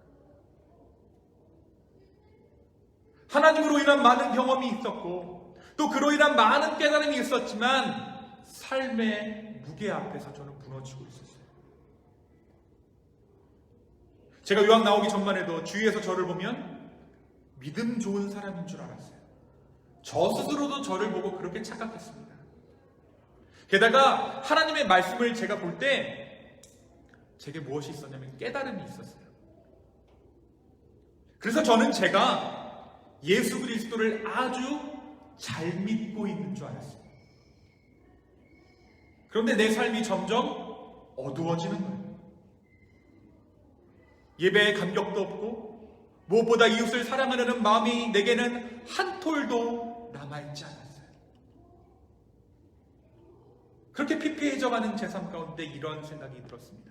하나님으로 인한 많은 경험이 있었고 또 그로 인한 많은 깨달음이 있었지만 삶의 무게 앞에서 저는 무너지고 있었어요. 제가 유학 나오기 전만 해도 주위에서 저를 보면 믿음 좋은 사람인 줄 알았어요. 저 스스로도 저를 보고 그렇게 착각했습니다. 게다가 하나님의 말씀을 제가 볼 때 제게 무엇이 있었냐면 깨달음이 있었어요. 그래서 저는 제가 예수 그리스도를 아주 잘 믿고 있는 줄 알았어요. 그런데 내 삶이 점점 어두워지는 거예요. 예배에 감격도 없고 무엇보다 이웃을 사랑하려는 마음이 내게는 한 톨도 남아있지 않았어요. 그렇게 피폐해져가는 제 삶 가운데 이런 생각이 들었습니다.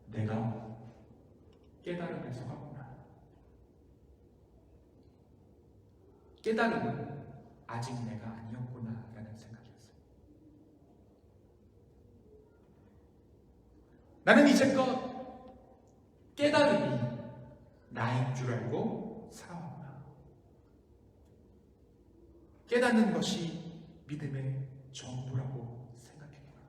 내가 깨달음을 속았구나. 깨달음은 아직 내가 아니었구나 라는 생각이었어요. 나는 이제껏 깨달음이 나인 줄 알고 살아왔구나. 깨닫는 것이 믿음의 전부라고 생각했구나.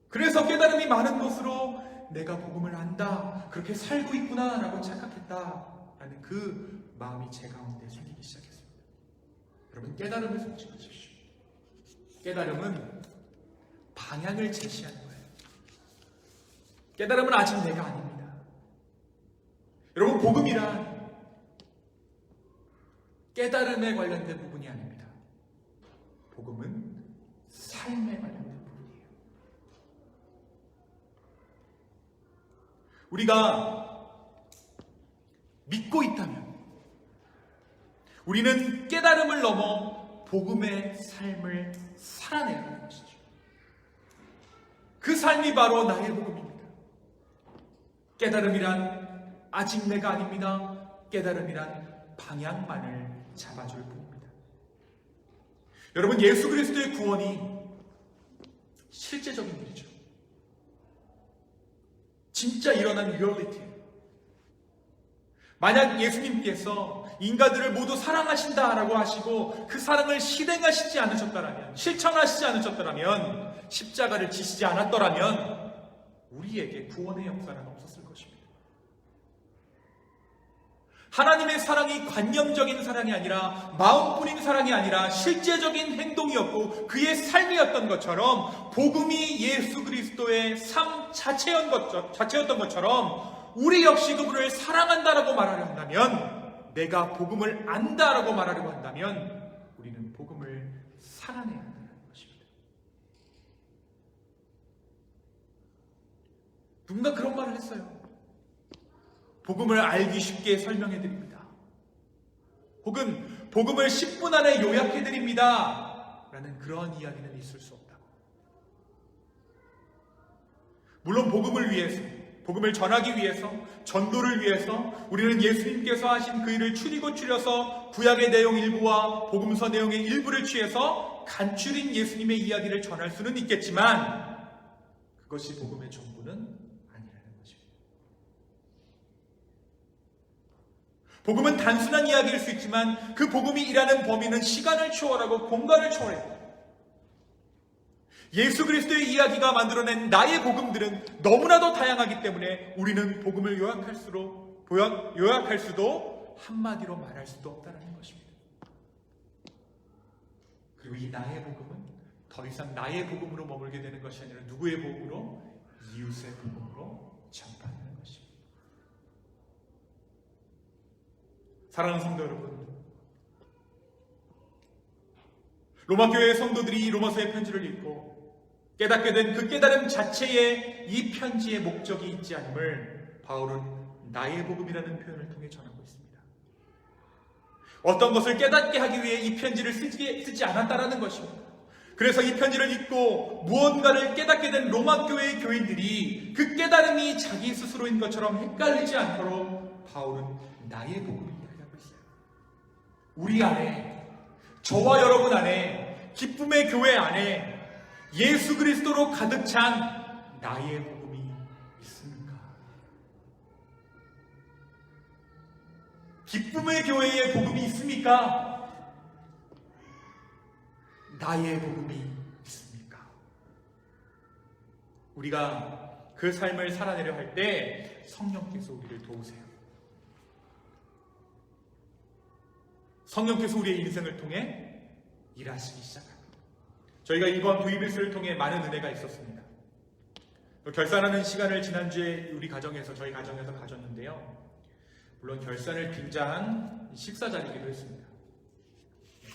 그래서 깨달음이 많은 것으로 내가 복음을 안다, 그렇게 살고 있구나 라고 착각했다라는 그 마음이 제 가운데 생기기 시작했습니다. 여러분, 깨달음을 솔직하십시오. 깨달음은 방향을 제시하는 거예요. 깨달음은 아직 내가 아닙니다. 여러분, 복음이란 깨달음에 관련된 부분이 아닙니다. 복음은 삶에 관련된 부분이에요. 우리가 믿고 있다면 우리는 깨달음을 넘어 복음의 삶을 살아내야 하는 것이죠. 그 삶이 바로 나의 복음입니다. 깨달음이란 아직 내가 아닙니다. 깨달음이란 방향만을 잡아줄 뿐입니다. 여러분, 예수 그리스도의 구원이 실제적인 일이죠. 진짜 일어난 리얼리티예요. 만약 예수님께서 인간들을 모두 사랑하신다라고 하시고 그 사랑을 실행하시지 않으셨다라면, 실천하시지 않으셨다라면, 십자가를 지시지 않았더라면 우리에게 구원의 역사는 없었을 것입니다. 하나님의 사랑이 관념적인 사랑이 아니라 마음뿐인 사랑이 아니라 실제적인 행동이었고 그의 삶이었던 것처럼 복음이 예수 그리스도의 삶 자체였던 것처럼 우리 역시 그분을 사랑한다라고 말하려 한다면, 내가 복음을 안다라고 말하려고 한다면 우리는 복음을 살아내야 한다는 것입니다. 누군가 그런 말을 했어요. 복음을 알기 쉽게 설명해 드립니다. 혹은 복음을 10분 안에 요약해 드립니다. 라는 그런 이야기는 있을 수 없다. 물론 복음을 위해서, 복음을 전하기 위해서, 전도를 위해서 우리는 예수님께서 하신 그 일을 추리고 추려서 구약의 내용 일부와 복음서 내용의 일부를 취해서 간추린 예수님의 이야기를 전할 수는 있겠지만 그것이 복음의 전부는 아니라는 것입니다. 복음은 단순한 이야기일 수 있지만 그 복음이 일하는 범위는 시간을 초월하고 공간을 초월해요. 예수 그리스도의 이야기가 만들어낸 나의 복음들은 너무나도 다양하기 때문에 우리는 복음을 요약할 수도 한마디로 말할 수도 없다는 것입니다. 그리고 이 나의 복음은 더 이상 나의 복음으로 머물게 되는 것이 아니라 누구의 복음으로? 이웃의 복음으로 전파하는 것입니다. 사랑하는 성도 여러분, 로마교회의 성도들이 로마서의 편지를 읽고 깨닫게 된 그 깨달음 자체에 이 편지의 목적이 있지 않음을 바울은 나의 복음이라는 표현을 통해 전하고 있습니다. 어떤 것을 깨닫게 하기 위해 이 편지를 쓰지 않았다라는 것입니다. 그래서 이 편지를 읽고 무언가를 깨닫게 된 로마 교회의 교인들이 그 깨달음이 자기 스스로인 것처럼 헷갈리지 않도록 바울은 나의 복음을 이야기하고 있어요. 우리 안에, 저와 여러분 안에, 기쁨의 교회 안에 예수 그리스도로 가득 찬 나의 복음이 있습니까? 기쁨의 교회에 복음이 있습니까? 나의 복음이 있습니까? 우리가 그 삶을 살아내려 할 때 성령께서 우리를 도우세요. 성령께서 우리의 인생을 통해 일하시기 시작합니다. 저희가 이번 VBS를 통해 많은 은혜가 있었습니다. 결산하는 시간을 지난주에 우리 가정에서, 저희 가정에서 가졌는데요. 물론 결산을 빙자한 식사 자리이기도 했습니다.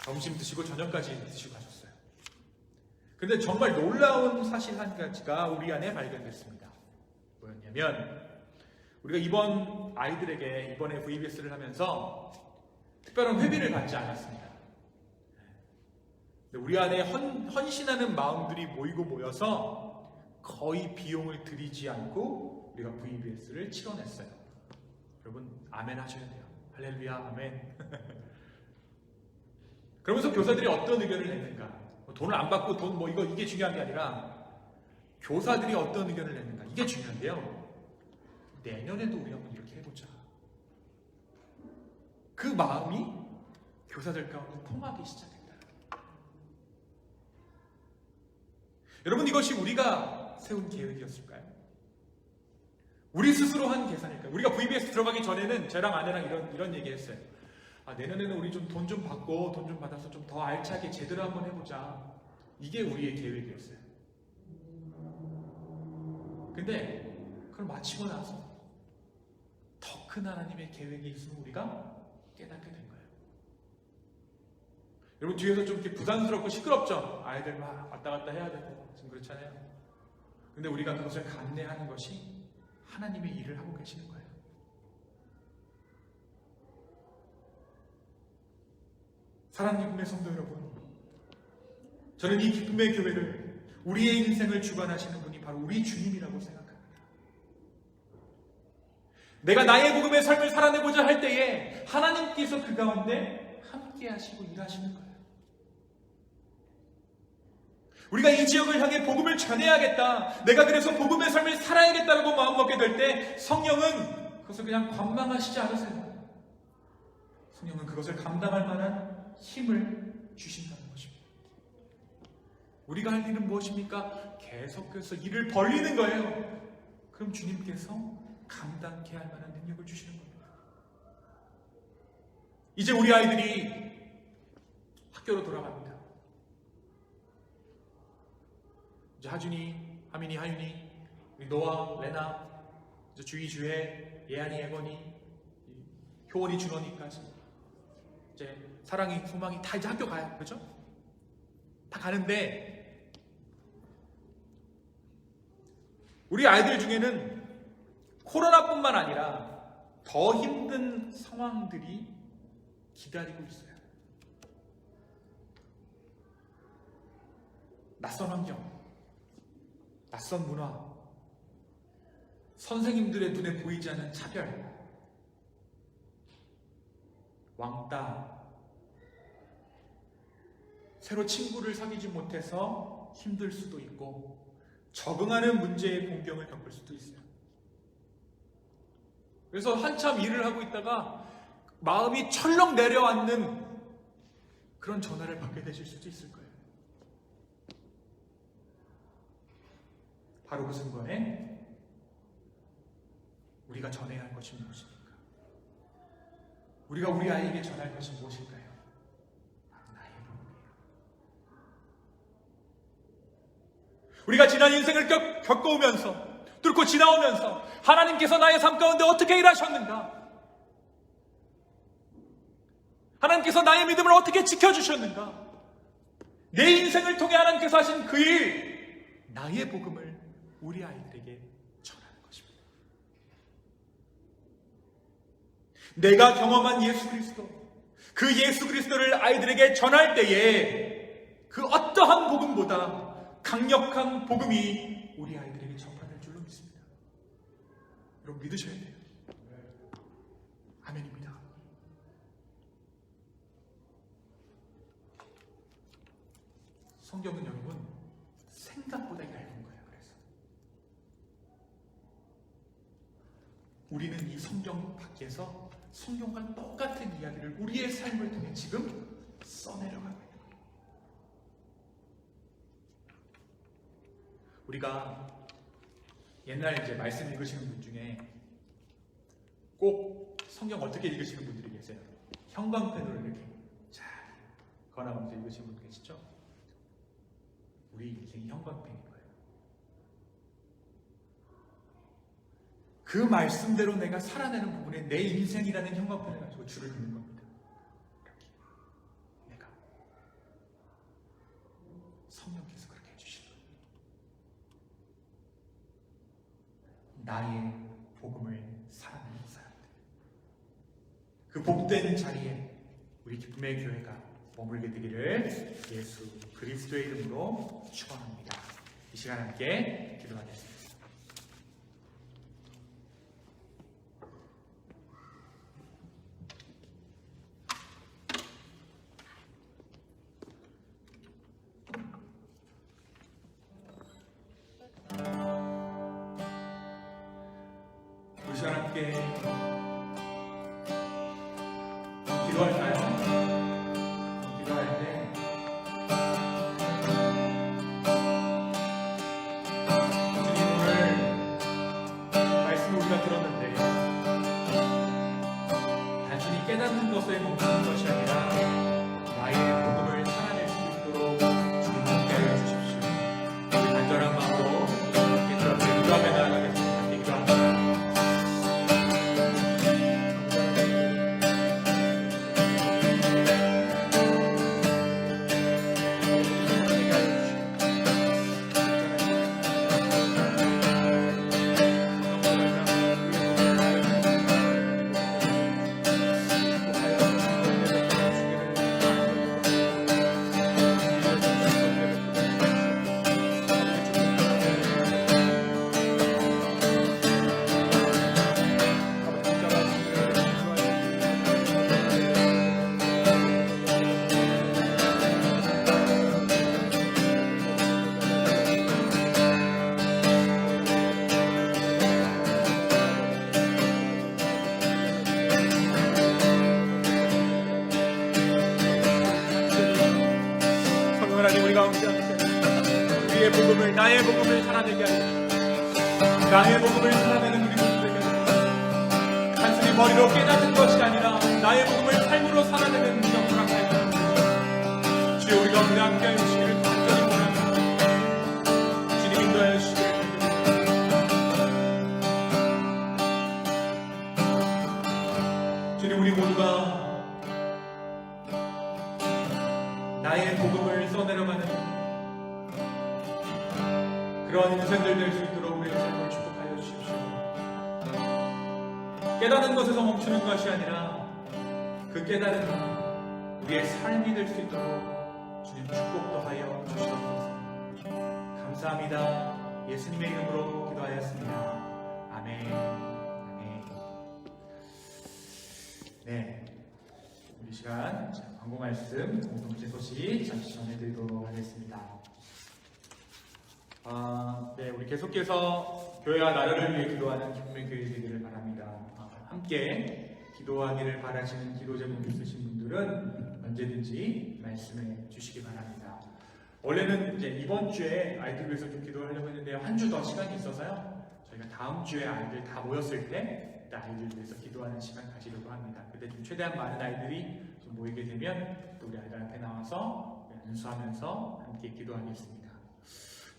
점심 드시고 저녁까지 드시고 가셨어요. 근데 정말 놀라운 사실 한 가지가 우리 안에 발견됐습니다. 뭐였냐면, 우리가 이번 아이들에게 이번에 VBS를 하면서 특별한 회비를 받지 않았습니다. 우리 안에 헌신하는 마음들이 모이고 모여서 거의 비용을 들이지 않고 우리가 VBS를 치러냈어요. 여러분 아멘 하셔야 돼요. 할렐루야 아멘. 그러면서 교사들이 어떤 의견을 냈는가? 돈을 안 받고 돈 이게 중요한 게 아니라 교사들이 어떤 의견을 냈는가? 이게 중요한데요. 내년에도 우리 한번 이렇게 해보자. 그 마음이 교사들 가운데 통하기 시작했다. 여러분 이것이 우리가 세운 계획이었을까요? 우리 스스로 한 계산일까요? 우리가 VBS 들어가기 전에는 저랑 아내랑 이런 얘기 했어요. 내년에는 우리 좀 돈 좀 받고 돈 좀 받아서 좀 더 알차게 제대로 한번 해보자. 이게 우리의 계획이었어요. 근데 그걸 마치고 나서 더 큰 하나님의 계획이 있으면 우리가 깨닫게 된 거예요. 여러분 뒤에서 좀 이렇게 부담스럽고 시끄럽죠? 아이들 막 왔다 갔다 해야 되고 지금 그렇잖아요. 근데 우리가 그것을 감내하는 것이 하나님의 일을 하고 계시는 거예요. 사랑하는 기쁨의 성도 여러분, 저는 이 기쁨의 교회를, 우리의 인생을 주관하시는 분이 바로 우리 주님이라고 생각합니다. 내가 나의 복음의 삶을 살아내고자 할 때에 하나님께서 그 가운데 함께 하시고 일하시는 거예요. 우리가 이 지역을 향해 복음을 전해야겠다, 내가 그래서 복음의 삶을 살아야겠다라고 마음먹게 될 때 성령은 그것을 그냥 관망하시지 않으세요. 성령은 그것을 감당할 만한 힘을 주신다는 것입니다. 우리가 할 일은 무엇입니까? 계속해서 일을 벌리는 거예요. 그럼 주님께서 감당케 할 만한 능력을 주시는 겁니다. 이제 우리 아이들이 학교로 돌아갑니다. 이제 하준이, 하민이, 하윤이, 우리 노아, 레나, 이제 주희, 주혜, 예안이, 예건이, 효원이, 준원이까지 이제 사랑이, 소망이 다 이제 학교 가요. 그렇죠? 다 가는데 우리 아이들 중에는 코로나뿐만 아니라 더 힘든 상황들이 기다리고 있어요. 낯선 환경, 낯선 문화, 선생님들의 눈에 보이지 않는 차별, 왕따, 새로 친구를 사귀지 못해서 힘들 수도 있고 적응하는 문제의 공경을 겪을 수도 있어요. 그래서 한참 일을 하고 있다가 마음이 철렁 내려앉는 그런 전화를 받게 되실 수도 있을 거예요. 바로 그 순간에 우리가 전해야 할 것이 무엇입니까? 우리가 우리 아이에게 전할 것이 무엇일까요? 나의 복음이에요. 우리가 지난 인생을 겪어오면서, 뚫고 지나오면서 하나님께서 나의 삶 가운데 어떻게 일하셨는가? 하나님께서 나의 믿음을 어떻게 지켜주셨는가? 내 인생을 통해 하나님께서 하신 그 일, 나의 복음을 우리 아이들에게 전하는 것입니다. 내가 경험한 예수 그리스도, 그 예수 그리스도를 아이들에게 전할 때에 그 어떠한 복음보다 강력한 복음이 우리 아이들에게 전파될 줄로 믿습니다. 여러분 믿으셔야 돼요. 아멘입니다. 성경은 여러분 생각보다 얇은 거예요. 그래서 우리는 이 성경 밖에서 성경과 똑같은 이야기를 우리의 삶을 통해 지금 써내려가고 있는 거예요. 우리가 옛날 이제 말씀 읽으시는 분 중에 꼭 성경 어떻게 읽으시는 분들이 계세요. 형광펜으로 이렇게 잘 걸어가면서 읽으시는 분 계시죠? 우리 인생이 형광펜인 거예요. 그 말씀대로 내가 살아내는 부분에 내 인생이라는 형광펜을 가지고 줄을 긋는 겁니다. 이렇게 내가 성령께서 그렇게 해주신 거예요. 나의 복음을 살아내는 사람들, 그 복된 자리에 우리 기쁨의 교회가 머물게 되기를 예수 그리스도의 이름으로 축원합니다. 이 시간 함께 기도하겠습니다. 이 시간 함께 기도할까요? 깨닫는 것에 멈추는 것이 아니라 나의 복음을 살아낼 수 있도록 주님 함께 하여 주십시오. 우리 간절한 마음으로 주 앞에 기도하며 나아가겠습니다. 함께 기도합니다. 우리의 복음을, 나의 복음을 살아내게 하시고 나의 복음을 살아내는 우리 모두에게 단순히 머리로 깨닫는 것이 아니라 나의 복음을 삶으로 살아내는 영광 하여 주여 우리 가운데 함께하여 주시기를 간절히 원합니다. 주님 인도하여 주시기를 주님 우리 모두가 나의 복음을 써내려가는 그러한 인생들 될 수 있도록 우리의 삶을 축복하여 주십시오. 깨닫는 것에서 멈추는 것이 아니라 그 깨달음이 우리의 삶이 될 수 있도록 주님 축복도 하여 주시옵소서. 감사합니다. 예수님의 이름으로 기도하였습니다. 아멘. 아멘. 네, 우리 시간 광고 말씀 공동체 소식 잠시 전해드리도록 하겠습니다. 네, 우리 계속해서 교회와 나라를 위해 기도하는 기쁨의 교회 되기를 바랍니다. 함께 기도하기를 바라시는 기도 제목 있으신 분들은 언제든지 말씀해 주시기 바랍니다. 원래는 이제 이번 주에 아이들 위해서 좀 기도하려고 했는데요. 한 주 더 시간이 있어서요. 저희가 다음 주에 아이들 다 모였을 때 아이들 위해서 기도하는 시간 가지려고 합니다. 그때 좀 최대한 많은 아이들이 좀 모이게 되면 또 우리 아이들한테 나와서 연수하면서 함께 기도하겠습니다.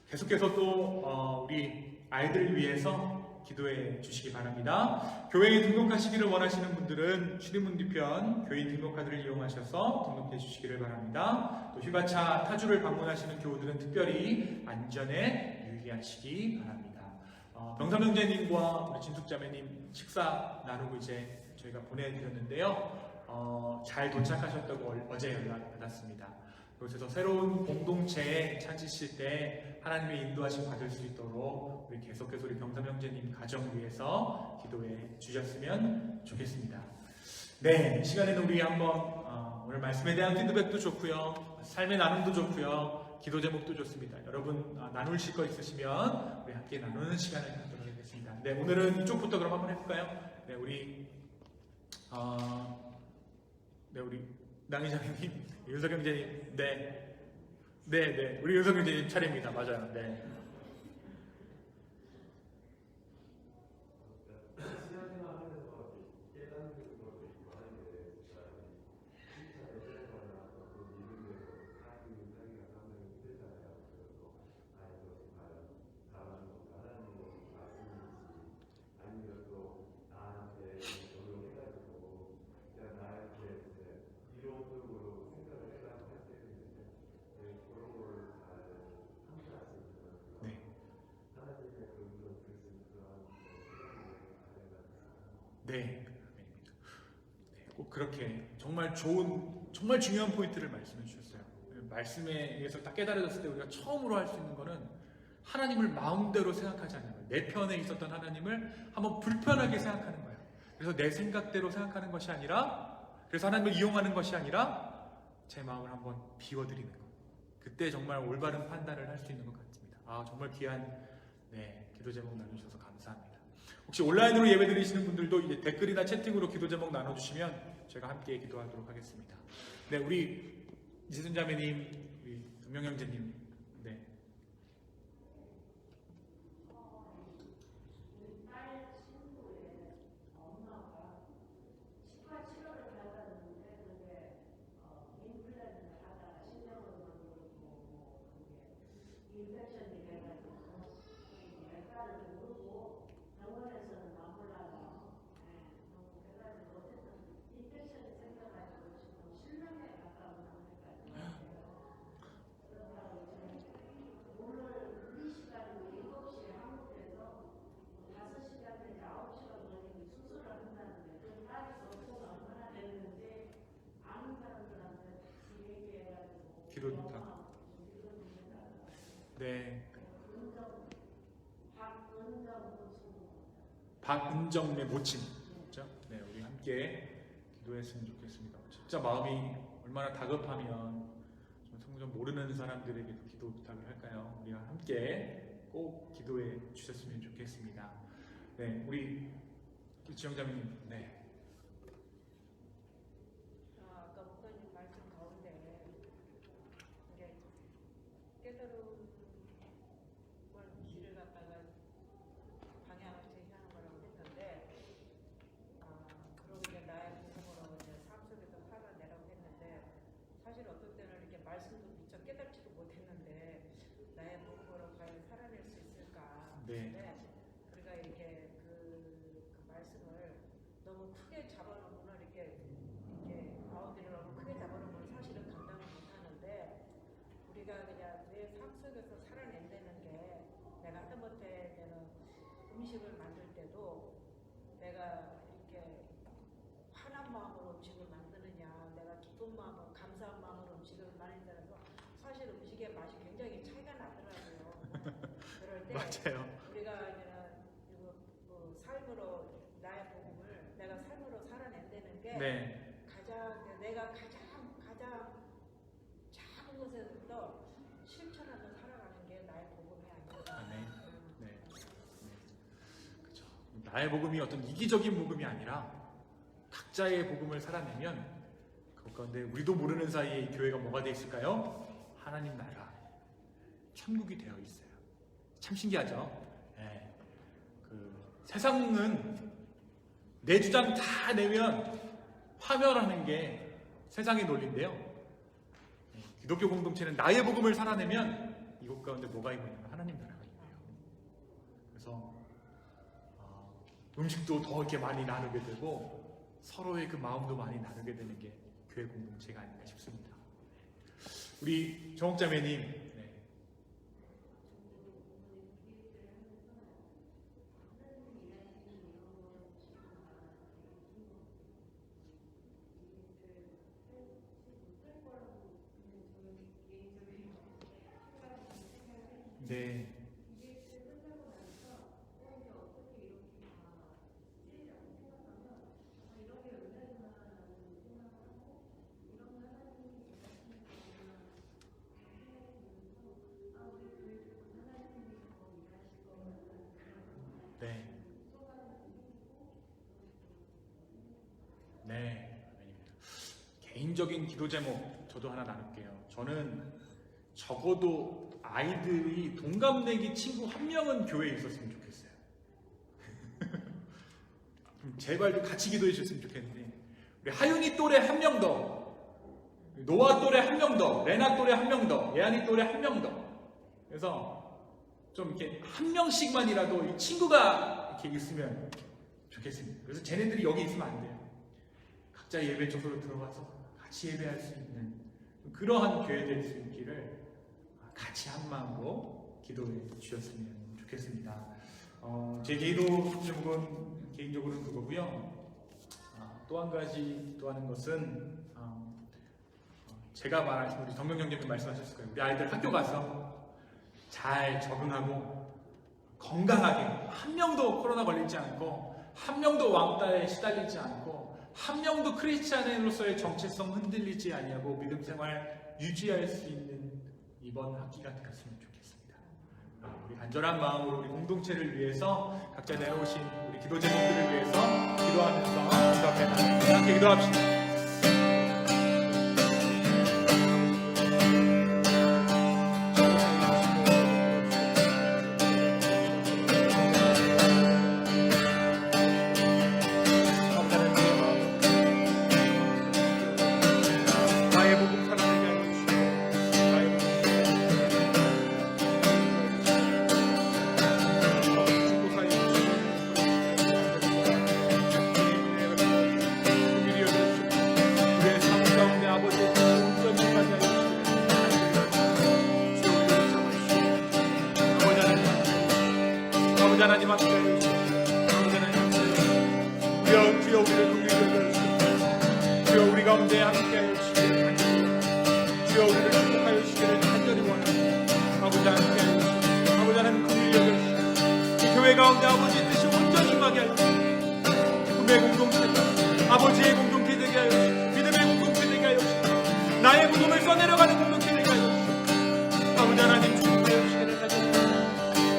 계속해서 또 우리 아이들을 위해서 기도해 주시기 바랍니다. 교회에 등록하시기를 원하시는 분들은 출입문 뒤편 교인 등록카드를 이용하셔서 등록해 주시기를 바랍니다. 또 휴가차 타주를 방문하시는 교우들은 특별히 안전에 유의하시기 바랍니다. 병사명제님과 우리 진숙자매님 식사 나누고 이제 저희가 보내드렸는데요. 잘 도착하셨다고 어제 연락 받았습니다. 그곳에서 새로운 공동체 찾으실 때 하나님의 인도하심 받을 수 있도록 우리 계속해서 우리 병삼 형제님 가정 위해서 기도해 주셨으면 좋겠습니다. 네, 이 시간에는 우리 한번 오늘 말씀에 대한 피드백도 좋고요, 삶의 나눔도 좋고요, 기도 제목도 좋습니다. 여러분 나누실 거 있으시면 우리 함께 나누는 시간을 갖도록 하겠습니다. 네, 오늘은 이쪽부터 그럼 한번 해볼까요? 네, 우리 우리 낭희자매님, 윤석 형제님, 네, 우리 윤석 형제님 차례입니다. 맞아요. 네. 네, 꼭 그렇게 정말 중요한 포인트를 말씀해 주셨어요. 말씀에 의해서 딱 깨달아졌을 때 우리가 처음으로 할 수 있는 거는 하나님을 마음대로 생각하지 않는 거예요. 내 편에 있었던 하나님을 한번 불편하게 생각하는 거예요. 그래서 내 생각대로 생각하는 것이 아니라, 그래서 하나님을 이용하는 것이 아니라 제 마음을 한번 비워드리는 거예요. 그때 정말 올바른 판단을 할 수 있는 것 같습니다. 정말 귀한 기도 제목 나누셔서 감사합니다. 혹시 온라인으로 예배 드리시는 분들도 이제 댓글이나 채팅으로 기도 제목 나눠주시면 제가 함께 기도하도록 하겠습니다. 네, 우리 이세준 자매님, 우리 금영 형제님, 네. 기도다. 네. 박은정의 모친. 그렇죠? 네, 우리 함께 기도했으면 좋겠습니다. 진짜 마음이 얼마나 다급하면 좀 모르는 사람들에게도 기도 부탁을 할까요? 우리가 함께 꼭 기도해 주셨으면 좋겠습니다. 네, 우리 지영자매님, 네. 아까 목사님 말씀 가운데 이제 깨달음을 길을 갖다가 방향을 제시하는 거라고 했는데, 그러고 이제 나의 모습으로 이제 삶 속에서 살아내라고 했는데, 사실 어떤 때는 이렇게 말씀도 미처 깨닫지도 못했는데 나의 모습으로 과연 살아낼 수 있을까? 네. 우리가 이렇게 그 말씀을 너무 크게 잡아놓으면 이렇게 바운드를 너무 크게 잡아놓으면 사실은 감당을 못하는데, 우리가 그냥 내 삶 속에서 살아낸다는 게, 내가 하다못해 내가 음식을 만들 때도 내가 이렇게 화난 마음으로 음식을 만드느냐, 내가 기쁜 마음으로, 감사한 마음으로 음식을 만들어서 사실 음식의 맛이 굉장히 차이가 나더라고요. 그럴 때 맞아요. 우리가 이제 삶으로 나의 복음을 내가 삶으로 살아낸다는 게, 네. 내가 가장 작은 것에서부터 실천하며 살아가는 게 나의 복음이 아닐까. 네. 네. 그렇죠. 나의 복음이 어떤 이기적인 복음이 아니라 각자의 복음을 살아내면, 그 가운데 우리도 모르는 사이에 이 교회가 뭐가 돼 있을까요? 하나님 나라, 천국이 되어 있어요. 참 신기하죠? 네. 세상은 내 주장 다 내면 파멸하는 게 세상의 논리인데요. 기독교 공동체는 나의 복음을 살아내면 이곳 가운데 뭐가 있냐면 하나님 나라가 있고요. 그래서 음식도 더 이렇게 많이 나누게 되고 서로의 그 마음도 많이 나누게 되는 게 교회 공동체가 아닌가 싶습니다. 우리 정옥자매님, 네. 네. 네. 개인적인 기도 제목 저도 하나 나눌게요. 저는 적어도 아이들이 동갑내기 친구 한 명은 교회에 있었으면 좋겠어요. 제발 같이 기도해 주셨으면 좋겠는데, 우리 하윤이 또래 한 명 더, 노아 또래 한 명 더, 레나 또래 한 명 더, 예안이 또래 한 명 더. 그래서 좀 이렇게 한 명씩만이라도 이 친구가 이렇게 있으면 좋겠습니다. 그래서 쟤네들이 여기 있으면 안 돼요. 각자 예배 장소로 들어가서 같이 예배할 수 있는 그러한 교회 될 수 있기를 같이 한 마음으로 기도해 주셨으면 좋겠습니다. 제 기도 제목은 개인적으로는 그거고요. 또 한 가지 또 하는 것은 제가 말하신 우리 정명 형님이 말씀하셨을 거예요. 우리 아이들 학교 가서 잘 적응하고 건강하게 한 명도 코로나 걸리지 않고 한 명도 왕따에 시달리지 않고 한 명도 크리스찬으로서의 정체성 흔들리지 아니하고 믿음 생활 유지할 수 있는 이번 학기가 되었으면 좋겠습니다. 우리 간절한 마음으로 우리 공동체를 위해서 각자 내놓으신 우리 기도 제목들을 위해서 기도하면서 기도 앞에 나가겠습니다. 함께 기도합시다. 하나님 앞에 주여 우리를 동일하게 해주시고 주여 우리 가운데 함께하여 주시기를 주여 우리를 축복하여 주시기를 간절히 원합니다. 아버지 함께하여 주시고 아버지 하나님 긍휼히 여겨주시고 이 교회 가운데 아버지의 뜻이 온전히 임하게 하여 주시고 기쁨의 공동체 아버지의 공동체 되게 하여 주시고 믿음의 공동체 되게 하여 주시고 나의 복음을 써내려가는 공동체 되게 하여 주시고 아버지 하나님 축복하여 주시기를 간절히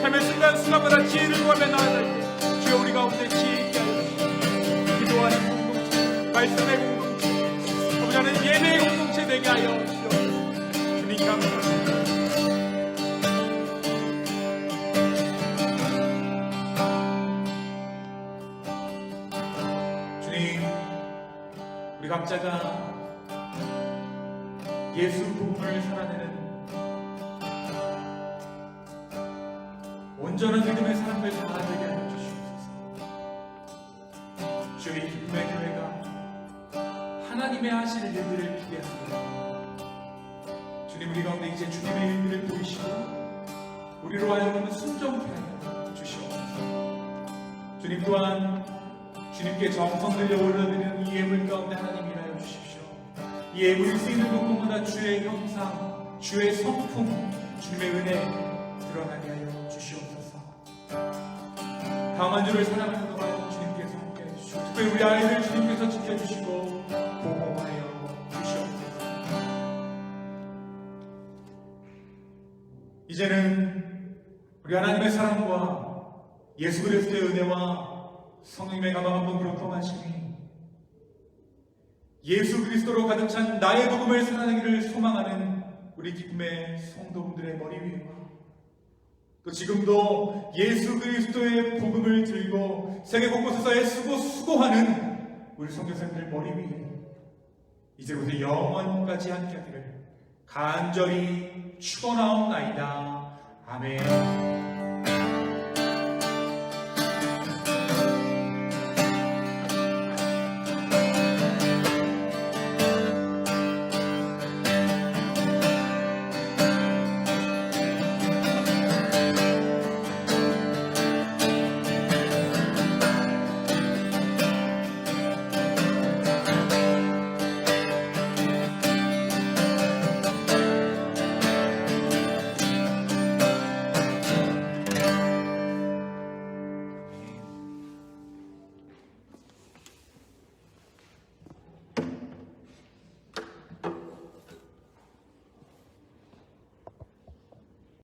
삶의 순간순간마다 지혜를 구하며 나아갈 때 주여 우리 가운데 지혜 있게 하여 주시고 기도하는 공동체 말씀의 공동체 아버지 하나님 예배의 공동체 되게 하여 주시오. 주님 감사합니다. 주님 우리 각자가 예수 복음을 살아내는 온전한 믿음의 사람들 다 되게 하여 주시옵소서. 주의 기쁨의 교회가 하나님의 하실 일들을 기대합니다. 주님 우리 가운데 이제 주님의 일들을 보이시고 우리로 하여금 순종케 하여 주시옵소서. 주님 또한 주님께 정성 들여 올려드리는 이 예물 가운데 하나님 일하여 주십시오. 이 예물이 쓰이는 곳곳마다 주의 형상, 주의 성품, 주님의 은혜 드러나게 하여 주시옵소서. 다음 한 주를 살아가는 동안 주님께서 함께 해주시고 특별히 우리 아이들 주님께서 지켜주시고 보호하여 주시옵소서. 이제는 우리 하나님의 사랑과 예수 그리스도의 은혜와 성령님의 감화가 분으로 통하시니 예수 그리스도로 가득 찬 나의 복음을 살아내기를 소망하는 우리 기쁨의 성도분들의 머리 위에와 또 지금도 예수 그리스도의 복음을 들고 세계 곳곳에서 애쓰고 수고하는 우리 선교사님들 머리 위에 이제부터 영원까지 함께하기를 간절히 축원하옵나이다. 아멘.